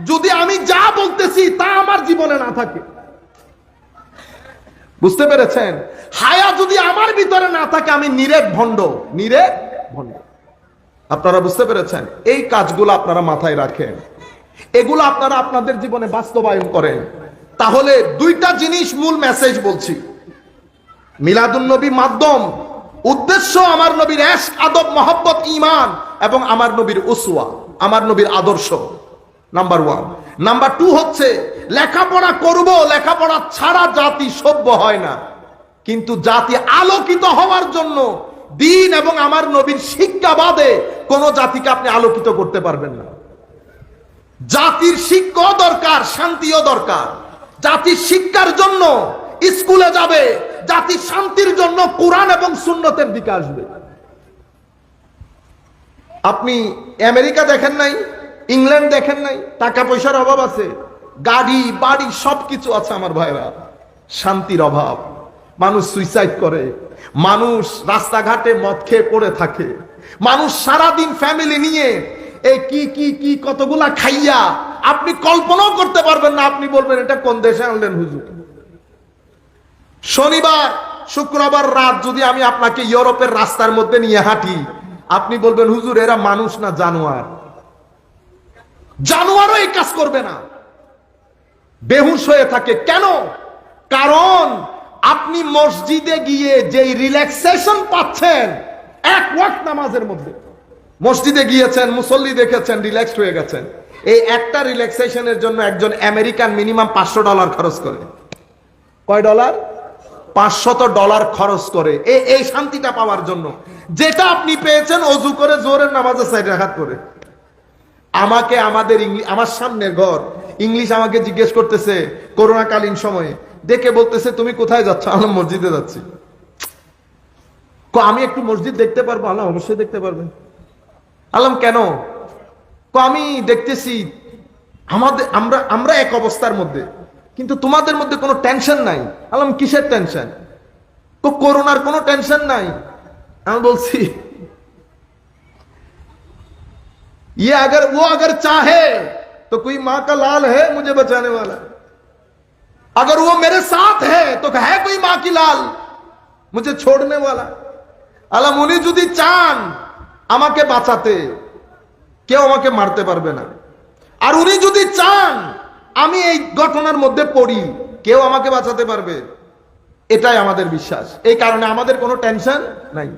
যদি আমি যা বলতেছি তা আমার জীবনে না থাকে বুঝতে পেরেছেন হায়া যদি আমার ভিতরে না থাকে আমি নিরেট ভণ্ড আপনারা বুঝতে পেরেছেন এই কাজগুলো আপনারা মাথায় রাখেন এগুলো আপনারা আপনাদের জীবনে বাস্তবায়ন করেন তাহলে দুইটা জিনিস মূল মেসেজ বলছি মিলাদুন নবী মাধ্যম উদ্দেশ্য আমার নবীর ইশক আদব মহব্বত ঈমান এবং আমার নবীর উসওয়া আমার নবীর আদর্শ নাম্বার 1 নাম্বার 2 হচ্ছে লেখাপড়া করব লেখাপড়া ছাড়া জাতি সভ্য হয় না কিন্তু জাতি আলোকিত হওয়ার জন্য দ্বীন এবং আমার নবীর শিক্ষা বাদে কোন জাতিকে আপনি আলোকিত করতে পারবেন না জাতির শিক্ষা দরকার শান্তিও দরকার জাতির শিক্ষার জন্য স্কুলে যাবে জাতির শান্তির জন্য কোরআন এবং সুন্নতের দিকে আসবে আপনি আমেরিকা দেখেন নাই ইংল্যান্ড দেখেন নাই টাকা পয়সার অভাব আছে গাড়ি বাড়ি সবকিছু আছে আমার ভাইরা শান্তির অভাব মানুষ সুইসাইড করে মানুষ রাস্তাঘাটে মদ খেয়ে পড়ে থাকে মানুষ সারাদিন ফ্যামিলি নিয়ে এই কি কি কি কতগুলা খাইয়া আপনি কল্পনাও করতে পারবেন না আপনি বলবেন এটা কোন দেশে আনলেন হুজুর শনিবার শুক্রবার রাত যদি আমি আপনাকে ইউরোপের রাস্তার মধ্যে নিয়ে হাঁটি আপনি বলবেন হুজুর এরা মানুষ না জানোয়ার জানোয়ারও এই কাজ করবে না বেহুশ হয়ে থাকে কেন কারণ আপনি মসজিদে গিয়ে যেই রিল্যাক্সেশন পাচ্ছেন এক ওয়াক্ত নামাজের মধ্যে মসজিদে গিয়েছেন মুসল্লি দেখেছেন রিল্যাক্সড হয়ে গেছেন এই একটা রিল্যাক্সেশনের জন্য একজন আমেরিকান মিনিমাম $500 খরচ করে কয় ডলার $500 খরচ করে এই শান্তিটা পাওয়ার জন্য যেটা আপনি পেয়েছেন ওযু করে জোহরের নামাজে 4 রাকাত করে আমাকে আমাদের আমার সামনের ঘর ইংলিশ আমাকে জিজ্ঞেস করতেছে করোনাকালীন সময়ে দেখে বলতেছে তুমি কোথায় যাচ্ছ আমি মসজিদে যাচ্ছি আমি একটু মসজিদ দেখতে পারবো আল্লাহ অবশ্যই দেখতে পারবেন আলম কেন আমি দেখতেছি আমাদের আমরা এক অবস্থার মধ্যে কিন্তু তোমাদের মধ্যে কোনো টেনশন নাই আলম কিসের টেনশন করোনার কোনো টেনশন নাই আমি বলছি ये अगर चाहे तो कोई माँ का लाल है मुझे बचाने वाला अगर वो मेरे साथ है तो है कोई माँ की लाल मुझे छोड़ने वाला আলম উনি যদি চান আমাকে বাঁচাতে কেউ আমাকে মারতে পারবে না আর উনি যদি চান আমি এই ঘটনার মধ্যে পড়ি কেউ আমাকে বাঁচাতে পারবে এটাই আমাদের বিশ্বাস এই কারণে আমাদের কোনো টেনশন নাই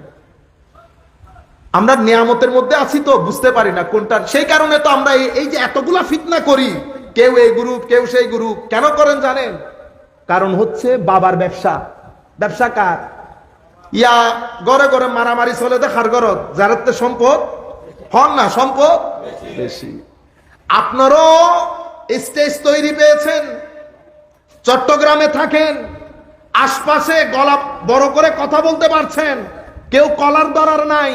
আমরা নিয়ামতের মধ্যে আছি তো বুঝতে পারি না কোনটা সেই কারণে তো আমরা এই যে এতগুলা ফিতনা করি কেউ এই গ্রুপ কেউ সেই গ্রুপ কেন করেন জানেন কারণ হচ্ছে বাবার ব্যবসা কার ইয়া গড়ে গড়ে মারামারি চলে দেখার গরজ যার সম্পদ হন না সম্পদ বেশি আপনারও স্টেজ তৈরি পেয়েছেন চট্টগ্রামে থাকেন আশপাশে গলা বড় করে কথা বলতে পারছেন কেউ কলার ধরার নাই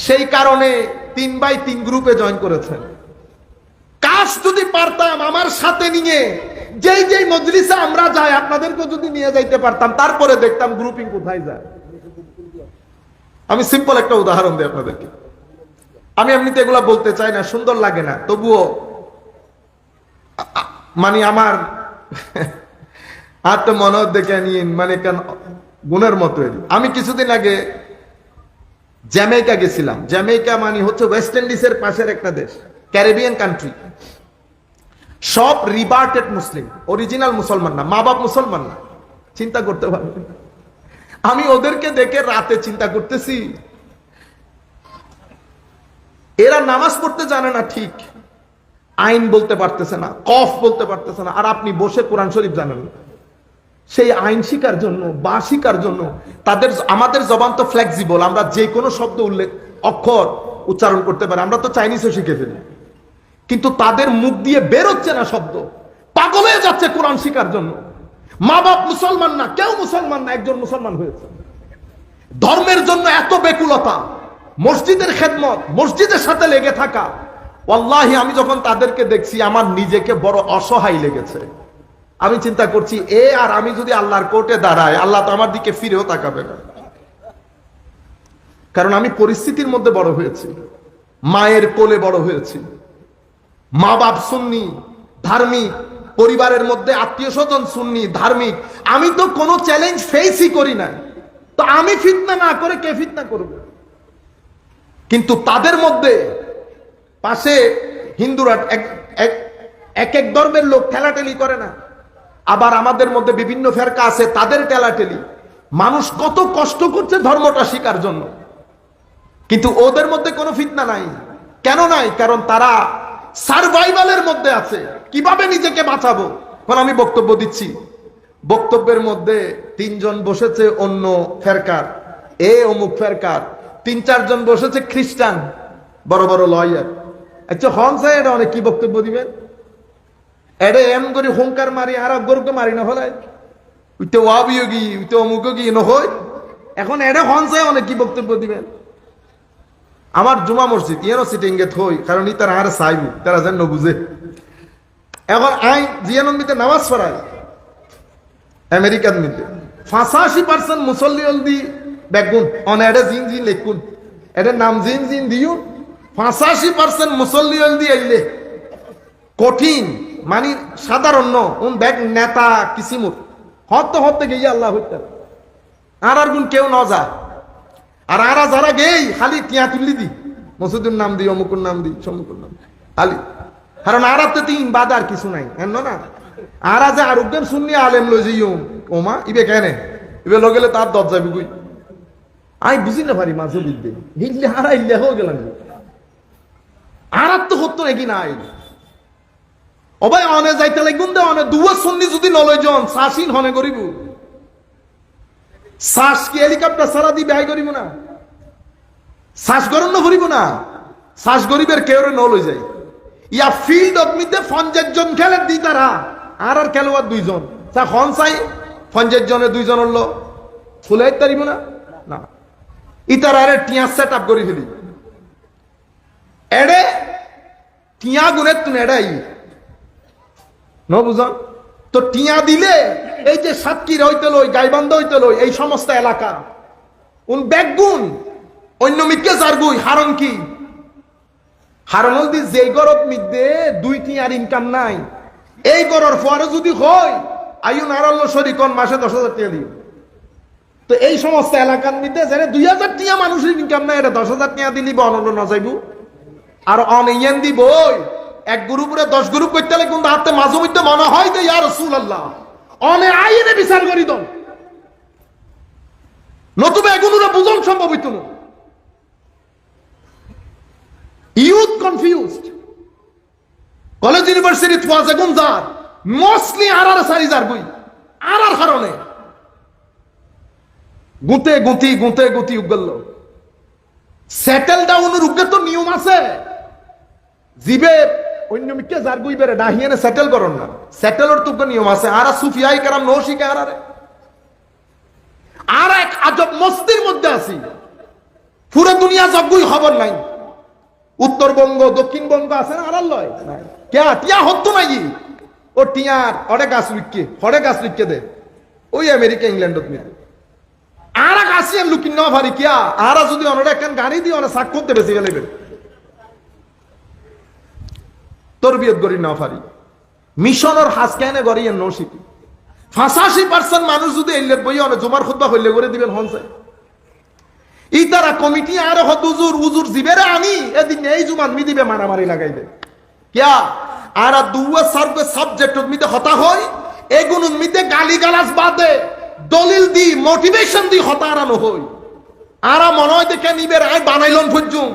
সেই কারণে 3x3 গ্রুপে জয়েন করেছেন কাজ যদি পারতাম আমার সাথে নিয়ে যেই মজলিসে আমরা যাই আপনাদেরকে যদি নিয়ে যাইতে পারতাম তারপরে দেখতাম গ্রুপিং কোথায় যায় আমি সিম্পল একটা উদাহরণ দিই আপনাদেরকে আমি এমনিতে এগুলা বলতে চাই না সুন্দর লাগে না তবুও মানে আমার আর তো মনে দেখে নিন মানে কেন গুণের মতো আমি কিছুদিন আগে জ্যামাইকা গেছিলাম জ্যামাইকা মানে হচ্ছে ওয়েস্ট ইন্ডিজের পাশের একটা দেশ ক্যারিবিয়ান কান্ট্রি সব রিভার্টেড মুসলিম অরিজিনাল মুসলমান না মা বাপ মুসলমান না চিন্তা করতে পারবেন আমি ওদেরকে দেখে রাতে চিন্তা করতেছি এরা নামাজ পড়তে জানে না ঠিক আইন বলতে পারতেছে না কফ বলতে পারতেছে না আর আপনি বসে কোরআন শরীফ জানেন না সেই আইন শিকার জন্য বা শিকার জন্য আমাদের জবান তো ফ্লেক্সিবল আমরা যে কোনো শব্দ উল্লেখ অক্ষর উচ্চারণ করতে পারি আমরা তো চাইনিজও শিখে ফেলি কিন্তু তাদের মুখ দিয়ে বেরোচ্ছে না শব্দ। পাগল হয়ে যাচ্ছে কোরআন শিকার জন্য। মা বাপ মুসলমান না, কেউ মুসলমান না, একজন মুসলমান হয়েছে। ধর্মের জন্য এত বেকুলতা, মসজিদের খেদমত, মসজিদের সাথে লেগে থাকা। ওয়াল্লাহি আমি যখন তাদেরকে দেখছি আমার নিজেকে বড় অসহায় লেগেছে। আমি চিন্তা করছি আর আমি যদি আল্লাহর কোর্টে দাঁড়াই, আল্লাহ তো আমার দিকে ফিরেও তাকাবে না। কারণ আমি পরিস্থিতির মধ্যে বড় হয়েছি, মায়ের কোলে বড় হয়েছি, মা বাপ সুন্নি ধার্মিক, পরিবারের মধ্যে আত্মীয় স্বজন সুন্নি ধার্মিক। আমি তো কোনো চ্যালেঞ্জ ফেসই করি না, তো আমি ফিতনা না করে কে ফিতনা করবে? কিন্তু তাদের মধ্যে পাশে হিন্দুরা এক এক ধর্মের লোক ঠেলাঠেলি করে না, আবার আমাদের মধ্যে বিভিন্ন ফেরকা আছে, তাদের ঠেলাঠেলি। মানুষ কত কষ্ট করছে ধর্মটা শিকার জন্য, কিন্তু ওদের মধ্যে কোনো ফিতনা নাই। কেন নাই? কারণ তারা সার্ভাইভালের মধ্যে আছে, কিভাবে নিজেকে বাঁচাবো। এখন আমি বক্তব্য দিচ্ছি, বক্তব্যের মধ্যে 3 জন বসেছে অন্য ফেরকার, অমুক ফেরকার, 3-4 জন বসেছে খ্রিস্টান, বড় বড় লয়ার। আচ্ছা হন সাহেব এটা অনেক কি বক্তব্য দিবেন? এটা এম করে হুঙ্কার মারি আর গরুকে মারি না হলে উইতে ওয়াবিয়োগী উইতে অমুকী নহয়। এখন এটা হন সাহেব অনেক কি বক্তব্য দিবেন? আমার জুমা মসজিদ ইয়েনো সিটিং এ থই, কারণ ই তারা আরে চাইব, তারা যেন বুঝে। এখন আই জিয়ানোর মিতে নামাজ পড়াই আমেরিকার মিতে 85% মুসল্লি অলদি বেগুন অন এটা জিন জিন লেখুন, এটার নাম জিন জিন দিও। 85% মুসল্লি অলদি আইলে কঠিন মানে সাধারণ ব্যাগ নেতা কিসিমুর হতে গিয়ে আল্লাহ হইতে আর গুণ কেউ ন যা। আর আরা যারা গেই খালি টিয়া তুললি দি, মসজিদের নাম দি, অমুকুর নাম দি, সমুকুর নাম খালি। কারণ আরাতে তিন বাদ আর কিছু নাই, না আরা যে আরোগ্যের শুননি আলেম লই যাইও ওমা ইবে কেনে ইবে লগেলে তার দর যাবি কই। আই বুঝি না পারি মাঝে বিদ্যে হিললে হারা ইল্লে হয়ে গেলাম। আরাত তো হতো নাকি নাই অবাই অনে যাইতে লাগুন দে, অনে দুয়া শুননি যদি নলয় জন শাসিন হনে করিব। শ্বাস কি হেলিকপ্টার সারা দি ব্যয় করিব না? শ্বাস গরম না করিব না? শ্বাস গরিবের কেউ ন লই যায়। ইয়া ফিল্ড অফ মিতে 50 জন খেলে দি তারা, আর খেলোয়াড় 2 জন। খন চাই 50 জনে 2 জন হলো ফুলাই তারিব না? না, ইতার আরে টিয়া সেট আপ করি ফেলি এডে টিয়া গুণের তুমি এডাই ন বুঝন। তো টিয়া দিলে এই যে সাতকির হইতে লই, গাইবান্ধ হইতে লই, এই সমস্ত এলাকা উন ব্যাগুন অন্য মিকে জারগুই হারণ কি হারণ হলদি যে গরত মিদ্দে 2 টিয়ার ইনকাম নাই, এই গরর পরে যদি হয় আইন আড়াল্য শরিকন মাসে 10,000 টাকা দিও। তো এই সমস্ত এলাকার মধ্যে যারা 2,000 টাকা মানুষের ইনকাম নাই, এটা 10,000 টাকা দিলি বা অনল না যাইব। আর অনিয়ন দিব এক গ্রুপে 10 গ্রুপ করতে গেলে কিন্তু হাতে মাঝে মধ্যে মনে হয় যে ইয়া রাসূলুল্লাহ অনে আইনে বিচার করি দন, নতুবা এগুলোরে বুঝন সম্ভব হইত না। ইউথ কনফিউজড, কলেজ ইউনিভার্সিটি থোয়া যেগুন যার মোস্টলি আর সারি যার বই আর কারণে গুতে গুতি উগল সেটেল ডাউনের উগ্গে তো নিয়ম আছে। জিবে অন্য মিকে যার গুই বেরে নাহিয়ানে সেটেল করন না, সেটেলর তো নিয়ম আছে। আর সুফিয়াই কারাম নো শিখে আর এক আজব মস্তির মধ্যে আছি, পুরো দুনিয়া জগুই খবর নাই। উত্তরবঙ্গ দক্ষিণবঙ্গ আছে না, আর লয় কে টিয়া হতো নাই ও টিয়ার অডে গাছ লিখকে দে ওই আমেরিকা ইংল্যান্ডত মিলে আর আসিয়ান লুকিন না ভারি কিয়া আর যদি অনটা একখান গাড়ি দিয়ে অনেক শাক করতে বেশি গেলে তরবিয়ত গড়ি না পারি মিশনের হাস কেনে গড়ি ন শিখি। 85% মানুষ যদি এলের বই অনেক জমার খুদ্া হইলে করে দিবেন হনসে ই তারা কমিটি আর হত উজুর জিবেরে আনি এদিন এই জুমান মি দিবে মারামারি লাগাইবে কিয়া আর দুয়া সার্ভে সাবজেক্ট মিতে হতা হয় এগুন মিতে গালি গালাজ বাদে দলিল দি মোটিভেশন দি হতারানো হই। আর মনে হয় দেখে নিবের আই বানাইলন ফুজুম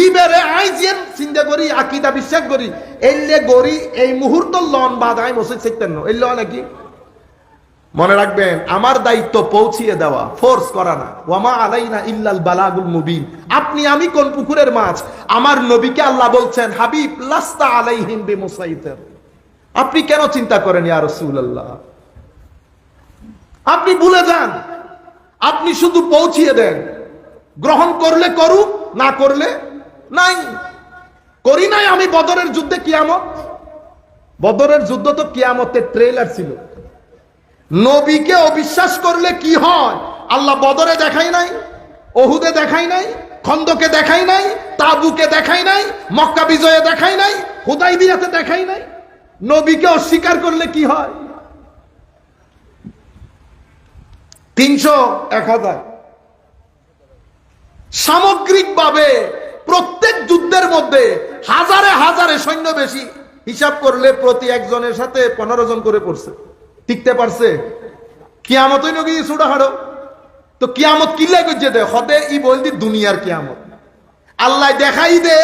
ইবেরে আই জিয়ান চিন্তা করি আকীদা বিশ্বাস করি এলে গরি এই মুহূর্ত লন বাদ আই মসজিদ শিখতেন না এলে নাকি মনে রাখবেন, আমার দায়িত্ব পৌঁছিয়ে দেওয়া, ফোর্স করা না। ওয়ামা আলাইনা ইল্লাল বালাগুল মুবিন। আপনি আমি কোন পুকুরের মাছ? আমার নবীকে আল্লাহ বলছেন, হাবিব লাস্তা আলাইহিম বিমুসাইতির। আপনি কেন চিন্তা করেন ইয়া রাসূলুল্লাহ? আপনি ভুলে যান, আপনি শুধু পৌঁছিয়ে দেন। গ্রহণ করলে করুক, না করলে নাই। করি নাই আমি বদরের যুদ্ধে, কিয়ামত। বদরের যুদ্ধ তো কিয়ামতের ট্রেলার ছিল। নবীকে অবিশ্বাস করলে কি হয় আল্লাহ বদরে দেখাই নাই, ওহুদে দেখাই নাই, খন্দকে দেখাই নাই, তাবুকে দেখাই নাই, মক্কা বিজয়ে দেখাই নাই, হুদাইবিয়াতে দেখাই নাই। নবীকে অস্বীকার করলে কি হয়? 300, 1000। সামগ্রিকভাবে প্রত্যেক যুদ্ধের মধ্যে হাজারে হাজারে সৈন্য বেশি। হিসাব করলে প্রতি একজনের সাথে 15 জন করে পড়ছে। টিকতে পারছে? কিয়ামত হইল কি ছুটা হাড়ো? তো কিয়ামত কিল্লাই করছে দে হদে ই বলদি দুনিয়ার কিয়ামত। আল্লাহ দেখাই দে,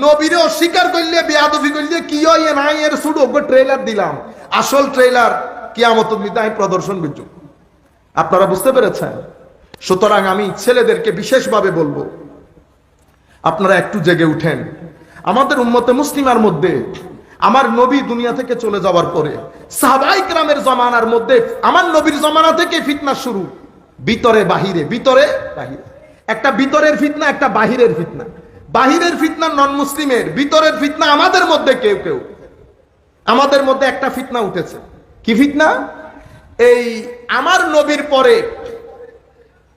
নবীরে অস্বীকার করলে, বেয়াদবি করলে কি হয় নাই এর শুধু ট্রেলার দিলাম। আসল ট্রেলার কিয়ামত আমি প্রদর্শন করছি। আপনারা বুঝতে পেরেছেন? সুতরাং আমি ছেলেদেরকে বিশেষভাবে বলবো, আপনারা একটু জেগে উঠেন। আমাদের উম্মতে মুসলিমার মধ্যে আমার নবী দুনিয়া থেকে চলে যাওয়ার পরে সাহাবায়ে কেরামের জমানার মধ্যে আমার নবীর জমানা থেকে ফিতনা শুরু, ভিতরে বাহিরে, ভিতরে বাহিরে। একটা ভিতরের ফিতনা, একটা বাহিরের ফিতনা। বাহিরের ফিতনা নন মুসলিমের, ভিতরের ফিতনা আমাদের মধ্যে কেউ কেউ। আমাদের মধ্যে একটা ফিতনা উঠেছে। কি ফিতনা? এই আমার নবীর পরে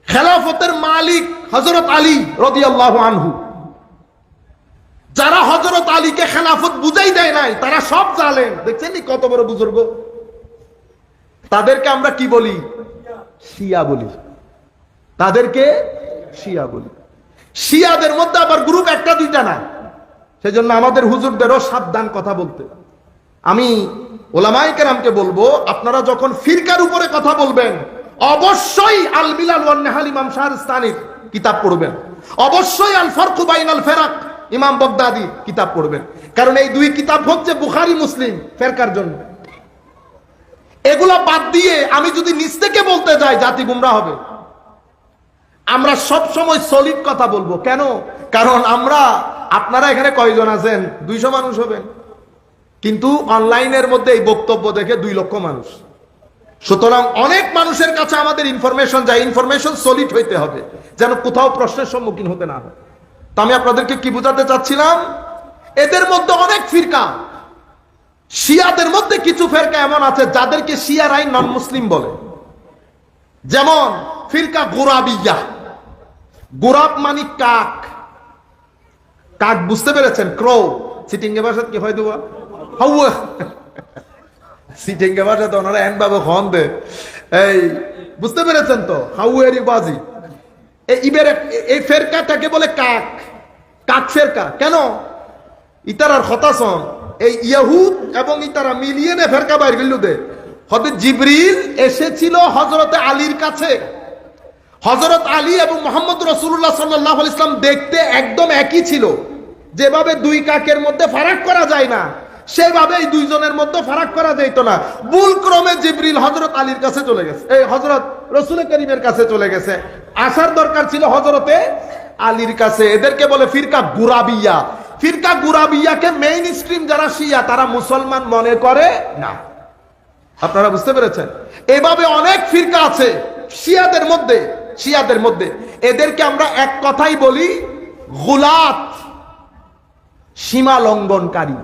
খেলাফতের মালিক হযরত আলী রাদিয়াল্লাহু আনহু, যারা হযরত আলীকে খেলাফত বুঝাই দেয় নাই, তারা সব জালেম। দেখছেন কত বড় বুজুর্গ। তাদেরকে আমরা কি বলি? শিয়া বলি। তাদেরকে শিয়া বলি। শিয়াদের মধ্যে আবার গ্রুপ একটা দুইটা না। সেজন্য আমাদের হুজুরদেরও সাবধান কথা বলতে। আমি ওলামায়ে কেরামকে বলবো, আপনারা যখন ফিরকার উপরে কথা বলবেন, অবশ্যই আল মিলাল ওয়ান নিহাল ইমাম শাহরিস্তানির কিতাব পড়বেন। অবশ্যই আল ফারকু বাইনাল ফিরাক ইমাম বাগদাদি কিতাব পড়বেন। কারণ এই দুই কিতাব হচ্ছে বুখারী মুসলিম ফেরকার জন্য। এগুলা বাদ দিয়ে আমি যদি নিজ থেকে বলতে যাই, জাতি গুমরাহ হবে। আমরা সব সময় সলিড কথা বলবো। কেন? কারণ আমরা, আপনারা এখানে কয়জন আছেন? 200 মানুষ হবেন, কিন্তু অনলাইনের মধ্যে এই বক্তব্য দেখে 2 লক্ষ মানুষ। সুতরাং অনেক মানুষের কাছে আমাদের ইনফরমেশন যায়। ইনফরমেশন সলিড হইতে হবে, যেন কোথাও প্রশ্নের সম্মুখীন হতে না হয়। তো আমি আপনাদেরকে কি বোঝাতে চাচ্ছিলাম, এদের মধ্যে অনেক ফিরকা। শিয়াদের মধ্যে কিছু ফিরকা এমন আছে যাদেরকে শিয়ারাই নন মুসলিম বলে। যেমন ফিরকা গোরাবিয়া। গোরাব মানে কাক। কাক বুঝতে পেরেছেন? ক্রো। সিটিংগে ভাষাত কি হয় দেওয়া হাউয়া। সিটিংগে ভাষাতে ওনারা এন বাবু খন দে। এই বুঝতে পেরেছেন তো? হাউয়েরি বাজি। এই ফেরকাটাকে বলে কাক। কাক ফেরকা। কেন? ইতারার হতাশন এই ইহুদ এবং ইতারা মিলিয়ে নে ফেরকা বাইর গেল দে। হতে জিবরিল এসেছিল হযরত আলীর কাছে। হযরত আলী এবং মুহাম্মদ রাসূলুল্লাহ সাল্লাল্লাহু আলাইহি ওয়াসাল্লাম দেখতে একদম একই ছিল। যেভাবে দুই কাকের মধ্যে ফারাক করা যায় না, সেভাবে এই দুইজনের মধ্যে ফারাক করা যাইতো না। ভুল ক্রমে জিবরিল হযরত আলীর কাছে চলে গেছে, এই হযরত রাসূল করিমের কাছে চলে গেছে। আসার দরকার ছিল হযরতে আলীর কাছে। এদেরকে বলে ফিরকা গুরাবিয়া। ফিরকা গুরাবিয়াকে মেইন স্ট্রিম যারা শিয়া, তারা মুসলমান মনে করে না। আপনারা বুঝতে পেরেছেন? এভাবে অনেক ফিরকা আছে শিয়াদের মধ্যে। শিয়াদের মধ্যে এদেরকে আমরা এক কথাই বলি গুলাত, সীমা লঙ্ঘনকারী,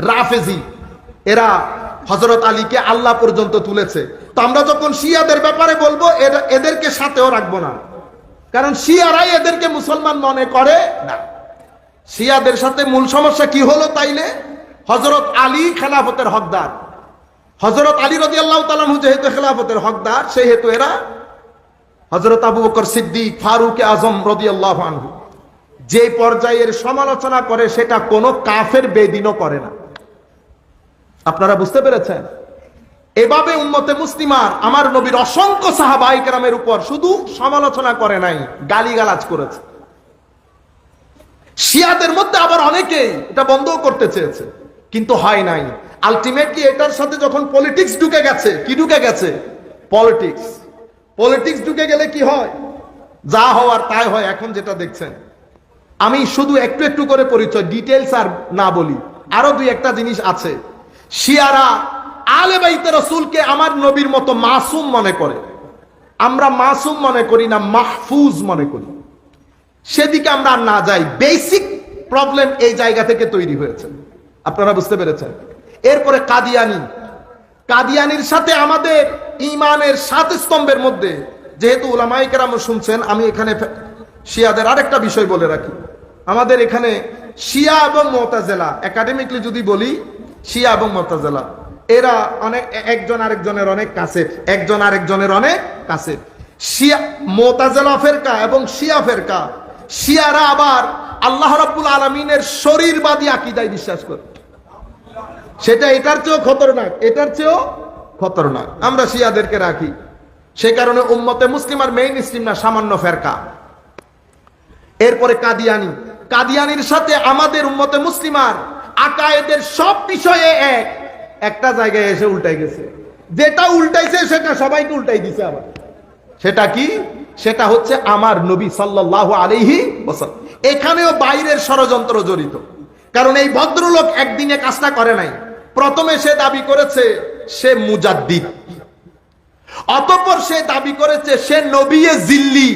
রাফেজি। এরা হযরত আলীকে আল্লাহ পর্যন্ত তুলেছে। তো আমরা যখন শিয়াদের ব্যাপারে বলবো, এদেরকে সাথেও রাখবো না, কারণ শিয়ারাই এদেরকে মুসলমান মনে করে না। শিয়াদের সাথে মূল সমস্যা কি হলো তাইলে? হযরত আলী খেলাফতের হকদার। হযরত আলী রাদিয়াল্লাহু তাআলা আনহু যেহেতু খেলাফতের হকদার, সেহেতু এরা হযরত আবু বকর সিদ্দিক, ফারুক আজম রাদিয়াল্লাহু আনহু যে পর্যায়ের সমালোচনা করে, সেটা কোনো কাফের বেদিনও করে না। আপনারা বুঝতে পেরেছেন? এভাবে উম্মতে মুসলিমার আমার নবীর অসংখ্য সাহাবায়ে কেরামের উপর শুধু সমালোচনা করে নাই, গালিগালাজ করেছে। শিয়াদের মধ্যে আবার অনেকেই এটা বন্ধ করতে চেয়েছে, কিন্তু হয় নাই। আলটিমেটলি এটার সাথে যখন পলিটিক্স ঢুকে গেছে, কি ঢুকে গেছে? পলিটিক্স। পলিটিক্স ঢুকে গেলে কি হয়? যা হওয়ার তাই হয়। এখন যেটা দেখছেন, আমি শুধু একটু একটু করে পরিচয়, ডিটেলস আর না বলি, আরো দুই একটা জিনিস আছে। শিয়ারা আলে বাইতে রাসূলকে আমার নবীর মতো মাসুম মনে করে। আমরা মাসুম মনে করি না, মাহফুজ মনে করি। সেদিকে আমরা আর না যাই। বেসিক প্রবলেম এই জায়গা থেকে তৈরি হয়েছে, আপনারা বুঝতে পেরেছেন। এরপরে কাদিয়ানি। কাদিয়ানির সাথে আমাদের ঈমানের 7 স্তম্ভের মধ্যে, যেহেতু উলামায়ে কেরাম শুনছেন, আমি এখানে শিয়াদের আরেকটা বিষয় বলে রাখি। আমাদের এখানে শিয়া এবং মুতাজিলা, একাডেমিকলি যদি বলি, শিয়া এবং মুতাজিলা এরা অনেক, একজন আরেকজনের অনেক কাছে, একজন আরেকজনের অনেক কাছে। শিয়া মুতাজিলা ফেরকা এবং শিয়া ফেরকা, শিয়ারা আবার আল্লাহ রাব্বুল আলামিনের শরীরবাদী আকীদায় বিশ্বাস করে। সেটা এটার চেয়েও খতরনাক, এটার চেয়েও খতরনাক। আমরা শিয়াদেরকে রাখি, সে কারণে উম্মতে মুসলিম আর মেইন স্ট্রিম না, সামান্য ফেরকা। এরপরে কাদিয়ানি। কাদিয়ানির সাথে আমাদের উম্মতে মুসলিমার আকায়েদের সব বিষয়ে একটা জায়গায় এসে উল্টাই গেছে। যেটা উল্টাইছে সেটা সবাইকে উল্টাই দিছে আবার। সেটা কি? সেটা হচ্ছে আমার নবী সাল্লাল্লাহু আলাইহি ওয়াসাল্লাম। এখানেও বাইরের ষড়যন্ত্র জড়িত। কারণ এই ভদ্রলোক একদিনে কাজটা করে নাই। প্রথমে সে দাবি করেছে সে মুজাদ্দিদ, অতঃপর সে দাবি করেছে সে নবিয়ে জিল্লি,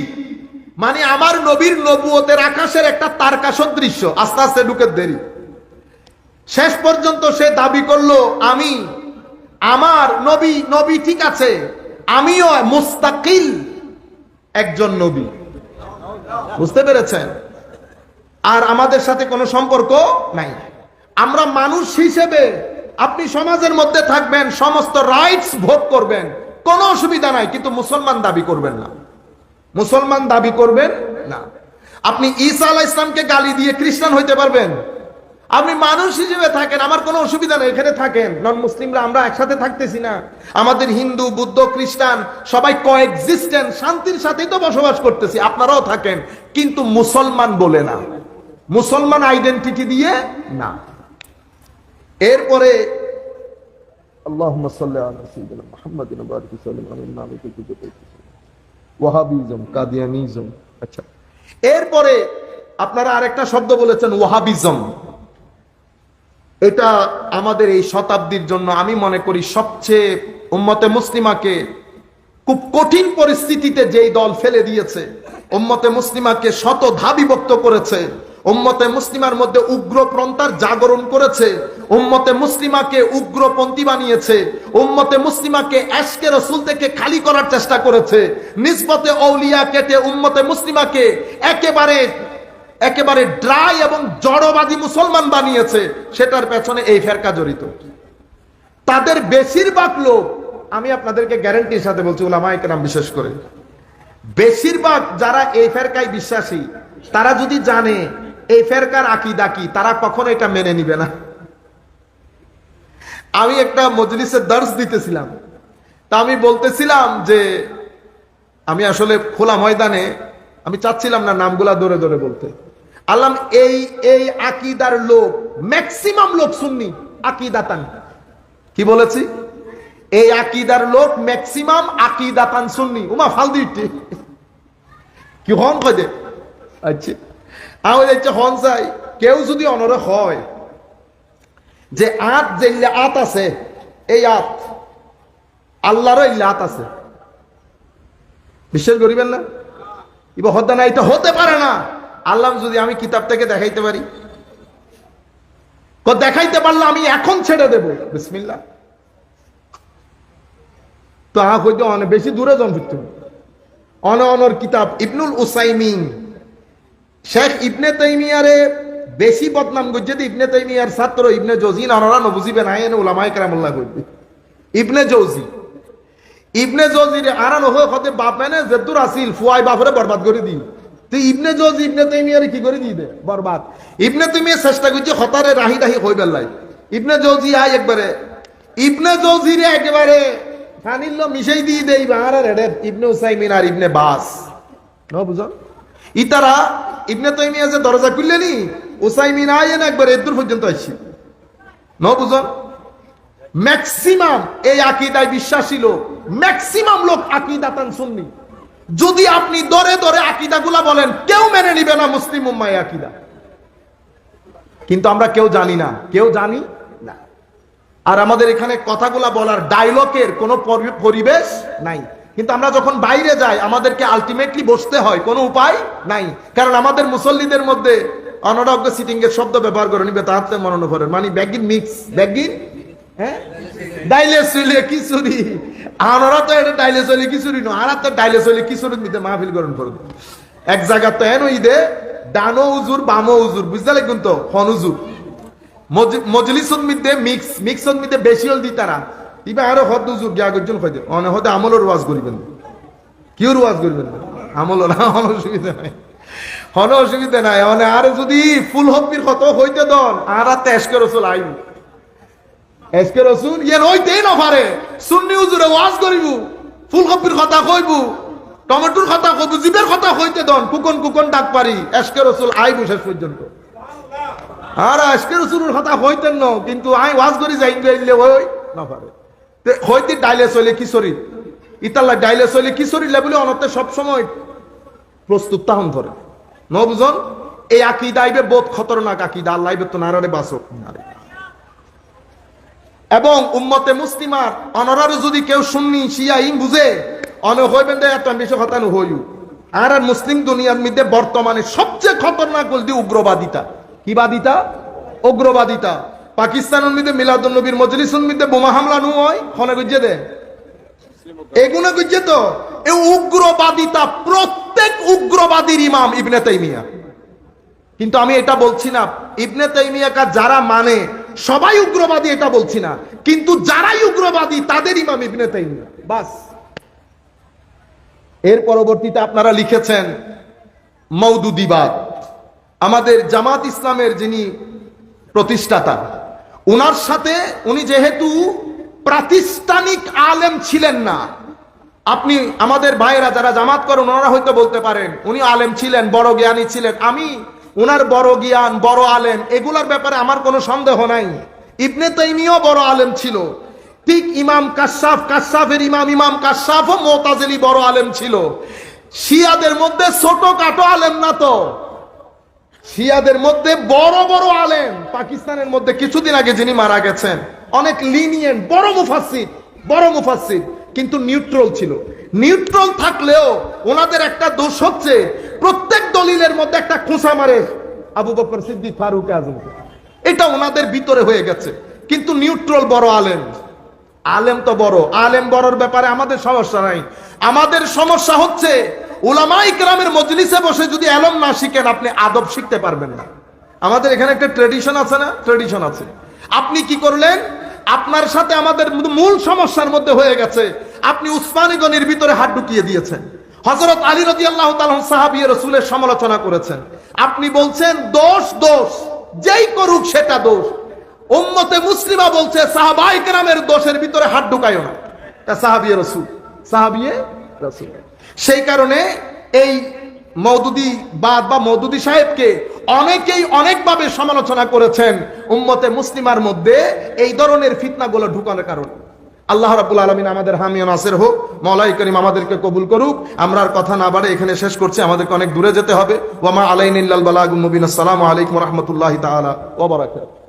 মানে আমার নবীর নবুয়তের আকাশের একটা তারকা সদৃশ্য। আস্তে আস্তে ঢুকে দেরি। শেষ পর্যন্ত সে দাবি করলো আমি, আমার নবী, নবী ঠিক আছে, আমিও মুস্তাকিল একজন নবী। বুঝতে পেরেছেন? আর আমাদের সাথে কোনো সম্পর্ক নাই। আমরা মানুষ হিসেবে, আপনি সমাজের মধ্যে থাকবেন, সমস্ত রাইটস ভোগ করবেন, কোনো অসুবিধা নাই, কিন্তু মুসলমান দাবি করবেন না। মুসলমান দাবি করবেন না। আপনি ঈসা আলাইহিস সালামকে গালি দিয়ে খ্রিস্টান হইতে পারবেন? আপনি মানুষ হিসেবে থাকেন, আমার কোনো অসুবিধা নেই, এখানে থাকেন। নন মুসলিমরা আমরা একসাথে থাকতেছি না? আমাদের হিন্দু, বুদ্ধ, খ্রিস্টান সবাই কোএক্সিস্টেন্স, শান্তির সাথেই তো বসবাস করতেছি। আপনারাও থাকেন, কিন্তু মুসলমান বলে না, মুসলমান আইডেন্টিটি দিয়ে না। এরপরে আল্লাহুম্মা সাল্লি আলা সাইয়্যিদিনা মুহাম্মাদিন ওয়া বারিক ওয়াসাল্লিম আলাইহি ওয়া সাল্লাম। ওয়াহাবিজম, কাদিয়ানিজম। আচ্ছা, এরপরে আপনারা আরেকটা শব্দ বলেছেন ওয়াহাবিজম। এটা আমাদের এই শতাব্দীর জন্য আমি মনে করি সবচেয়ে উম্মতে মুসলিমাকে খুব কঠিন পরিস্থিতিতে যেই দল ফেলে দিয়েছে, উম্মতে মুসলিমাকে শতধা বিভক্ত করেছে, উম্মতে মুসলিমার মধ্যে উগ্রপন্থার জাগরণ করেছে, উম্মতে মুসলিমাকে উগ্রপন্থী বানিয়েছে, উম্মতে মুসলিমাকে এশকে রাসূল থেকে খালি করার চেষ্টা করেছে, নিসবতে আউলিয়া কেটে উম্মতে মুসলিমাকে একেবারে ড্রাই এবং জড়বাদী মুসলমান বানিয়েছে। সেটার পেছনে এই ফেরকা জড়িত। তাদের বেশিরভাগ লোক, আমি আপনাদেরকে গ্যারান্টির সাথে বলছি, উলামায়ে কেরাম বিশেষ করে, বেশিরভাগ যারা এই ফেরকায় বিশ্বাসী, তারা যদি জানে এই ফেরকার আকীদা কি, তারা কখনো এটা মেনে নিবে না। আমি একটা মজলিসে দর্স দিতেছিলাম, তা আমি বলতেছিলাম যে আমি আসলে খোলা ময়দানে, আমি চাচ্ছিলাম না নামগুলা ধরে ধরে বলতে। আল্লাহ, এই আকীদার লোক, ম্যাক্সিমাম লোক সুন্নি আকীদাতান। কি বলেছি? এই আকীদার লোক ম্যাক্সিমাম আকীদাতান সুন্নি। উমা ফালদিটি কি হন কয় দে? আচ্ছা, আমি দেখছি হন চাই কেউ যদি অনরে হয় যে আত, যে আত আছে, এই আত আল্লাহরও ইল্লাত আছে, বিশ্বাস করিবেন না? ইবা হদ্দা না, এটা হতে পারে না। আল্লাহ যদি আমি কিতাব থেকে দেখাইতে পারি, দেখাইতে পারলে আমি এখন ছেড়ে দেব, বিসমিল্লাহ। তো হইতে অনেক বেশি দূরে জন ফিরতে অনর কিতাব ইবনুল উসাইমিন, শেখ ইবনে তাইমিয়ারে বেশি বদনাম করছে। ইবনে তাইমিয়ার ছাত্র ইবনে জৌজি, অনরা নবুজিবে না, এনে উলামায়ে কেরামুল্লাহ করবে। ইবনে জৌজি, ইবনে জৌজির আরান হতে বাপ মানে জেদ্দুর আসিল ফুয়াই বাপরে বরবাদ করে দিই। তো ইবনে জৌজি ইবনে তাইমিয়ারে কি করে দিয়ে দে বরবাদ। ইবনে তাইমিয়া চেষ্টা করছে হতারে রাহি রাহি হই বেলাই। ইবনে জৌজি আয় একবারে, ইবনে জৌজিরে একেবারে ফানিল্লো মিশাই দিয়ে দেই আর এডের ইবনে উসাইমিন আর ইবনে বাস ন বুঝন। ইতারা ইবনে তাইমিয়া যে দরজা খুললেনি, উসাইমিন আয় না একবার এদুর পর্যন্ত আসছি ন বুঝন। ম্যাক্সিমাম এই আকীদায় বিশ্বাসী লোক, ম্যাক্সিমাম লোক আকীদাতান সুন্নি। যদি আপনি দরে দরে আকীদাগুলা বলেন, কেউ মেনে নিবে না মুসলিম উম্মাহ আকীদা। কিন্তু আমরা কেউ জানি না, কেউ জানি না। আর আমাদের এখানে কথাগুলা বলার ডায়লগের কোনো পরিবেশ নাই। কিন্তু আমরা যখন বাইরে যাই আমাদেরকে আলটিমেটলি বসতে হয়, কোনো উপায় নাই। কারণ আমাদের মুসল্লিদের মধ্যে অনরগ্য সিটিং এর শব্দ ব্যবহার করে নিবে তাহাতে মনন করেন, মানে ব্যাগিন মিক্স, ব্যাগিন হ্যাঁ ডাইলে চলে খিচুড়ি। আমরা তো এটা ডাইলে চলে খিচুড়ি নয়, আর তো ডাইলে চলে খিচুড়ি নিতে মাহফিল করেন করুন। এক জায়গা তো এন ঈদে ডানো উজুর বামো উজুর বুঝতে লাগবেন তো, হন উজুর মজলিসুল মিদে মিক্স, মিক্সুল মিদে বেশি হল দি তারা ইবা আরো হদ উজুর গিয়া গজন কইতে অনে হতে আমলের ওয়াজ করিবেন, কিউর ওয়াজ করিবেন আমল না, হন অসুবিধা নাই, হন অসুবিধা নাই। মানে আর যদি ফুল হপির কত হইতে দন আর তেজকে রসুল আইব, এসকে রসুল ইয়ে হইতেই না পারে। সুন্নি উজুরে ওয়াজ করিব, ফুল হপির কথা কইব, টমেটোর কথা কইব, জিবের কথা হইতে দন, কুকন কুকন ডাক পারি, এসকে রসুল আইব শেষ পর্যন্ত। আর আজকে রসুলের কথা হইতেন না, কিন্তু আই ওয়াজ করি যাই গেলে ওই না পারে হইতে ডাইলে চলে কিশোরী ইতাল্লা ডাইলে চলে কিশোরী লেবুলে অনতে সবসময় প্রস্তুত তাহন ধরে ন বুঝন। এই আকীদা আইবে বহুত খতরনাক আকীদা, আল্লাহ আইবে তো নারারে বাসক। এবং উম্মতে মুসলিমার অনরারে যদি কেউ সুন্নি শিয়া ইং বুঝে অনে হইবেন দে এত বেশি কথা ন হইউ। আর মুসলিম দুনিয়ার মধ্যে বর্তমানে সবচেয়ে খতরনাক বলতে উগ্রবাদিতা। কি বাদিতা? উগ্রবাদিতা। পাকিস্তানের মধ্যে মিলাদুন নবীর মজলিসের মধ্যে বোমা হামলা নু হয় খনে গুজে দে এগুলো গুজে তো। এই উগ্রবাদিতা প্রত্যেক উগ্রবাদীর ইমাম ইবনে তাইমিয়া। কিন্তু আমি এটা বলছি না ইবনে তাইমিয়াকে যারা মানে সবাই উগ্রবাদী, এটা বলছি না, কিন্তু যারাই উগ্রবাদী তাদের ইমাম ইবনে তাইমিয়া বাস। এর পরবর্তীতে আপনারা লিখেছেন মওদুদিবাদ। আমাদের জামাত ইসলামের যিনি প্রতিষ্ঠাতা, উনার সাথে উনি যেহেতু প্রাতিষ্ঠানিক আলেম ছিলেন না, আপনি আমাদের ভাইরা যারা জামাত করেন ওনারা হয়তো বলতে পারেন উনি আলেম ছিলেন, বড় জ্ঞানী ছিলেন। আমি উনার বড় জ্ঞান, বড় আলেম এগুলোর ব্যাপারে আমার কোনো সন্দেহ নাই। ইবনে তাইমিয়াও বড় আলেম ছিল, ঠিক ইমাম কাশাফ, কাশাফের ইমাম ইমাম কাশাফও মুতাজিলি বড় আলেম ছিল। শিয়াদের মধ্যে ছোটখাটো আলেম না তো, শিয়াদের মধ্যে বড় বড় আলেম। পাকিস্তানের মধ্যে কিছুদিন আগে যিনি মারা গেছেন অনেক লিনিয়েন্ট, বড় মুফাসসির, বড় মুফাসসির, কিন্তু নিউট্রাল ছিল। নিউট্রাল থাকলেও ওনাদের একটা দোষ হচ্ছে প্রত্যেক দলিলের মধ্যে একটা খোঁচা মারে আবু বকর সিদ্দিক, ফারুক আজম। এটা ওনাদের ভিতরে হয়ে গেছে। কিন্তু নিউট্রাল বড় আলেম, আলেম তো বড়, আলেম বড়র ব্যাপারে আমাদের সমস্যা নাই। আমাদের সমস্যা হচ্ছে উলামায়ে কেরামের মজলিসে বসে যদি এলম না শিখেন আপনি আদব শিখতে পারবেন না। আমাদের এখানে একটা ট্রেডিশন আছে না, ট্রেডিশন আছে। আপনি কি করলেন, আপনার সাথে আমাদের মূল সমস্যার মধ্যে হয়ে গেছে আপনি উসমানী গনির ভিতরে হাত ঢুকিয়ে দিয়েছেন। হযরত আলী রাদিয়াল্লাহু তাআলা সাহাবী রাসূলের সমালোচনা করেছেন, আপনি বলছেন দোষ দোষ, যেই করুক সেটা দোষ। উম্মতে মুসলিমা বলছে সাহাবায়ে কেরামের দোষের ভিতরে হাত ঢুকায়ও না, তা সাহাবী রাসূল, সাহাবী রাসূল। সেই কারণে এই মওদুদিবাদ বা মওদুদি সাহেবকে অনেকেই অনেকভাবে সমালোচনা করেছেন উম্মতে মুসলিমার মধ্যে এই ধরনের ফিতনাগুলো ঢুকানোর কারণে। আল্লাহ রাব্বুল আলামিন আমাদের হামি ও নাসির হোক, মাওলাই করিম আমাদেরকে কবুল করুক। আমরা আর কথা না বাড়ে এখানে শেষ করছি, আমাদেরকে অনেক দূরে যেতে হবে। ওয়া মা আলাইনা ইল্লাল বালাগুল মুবিন। আসসালামু আলাইকুম ওয়া রাহমাতুল্লাহি তাআলা ওয়া বারাকাতুহু।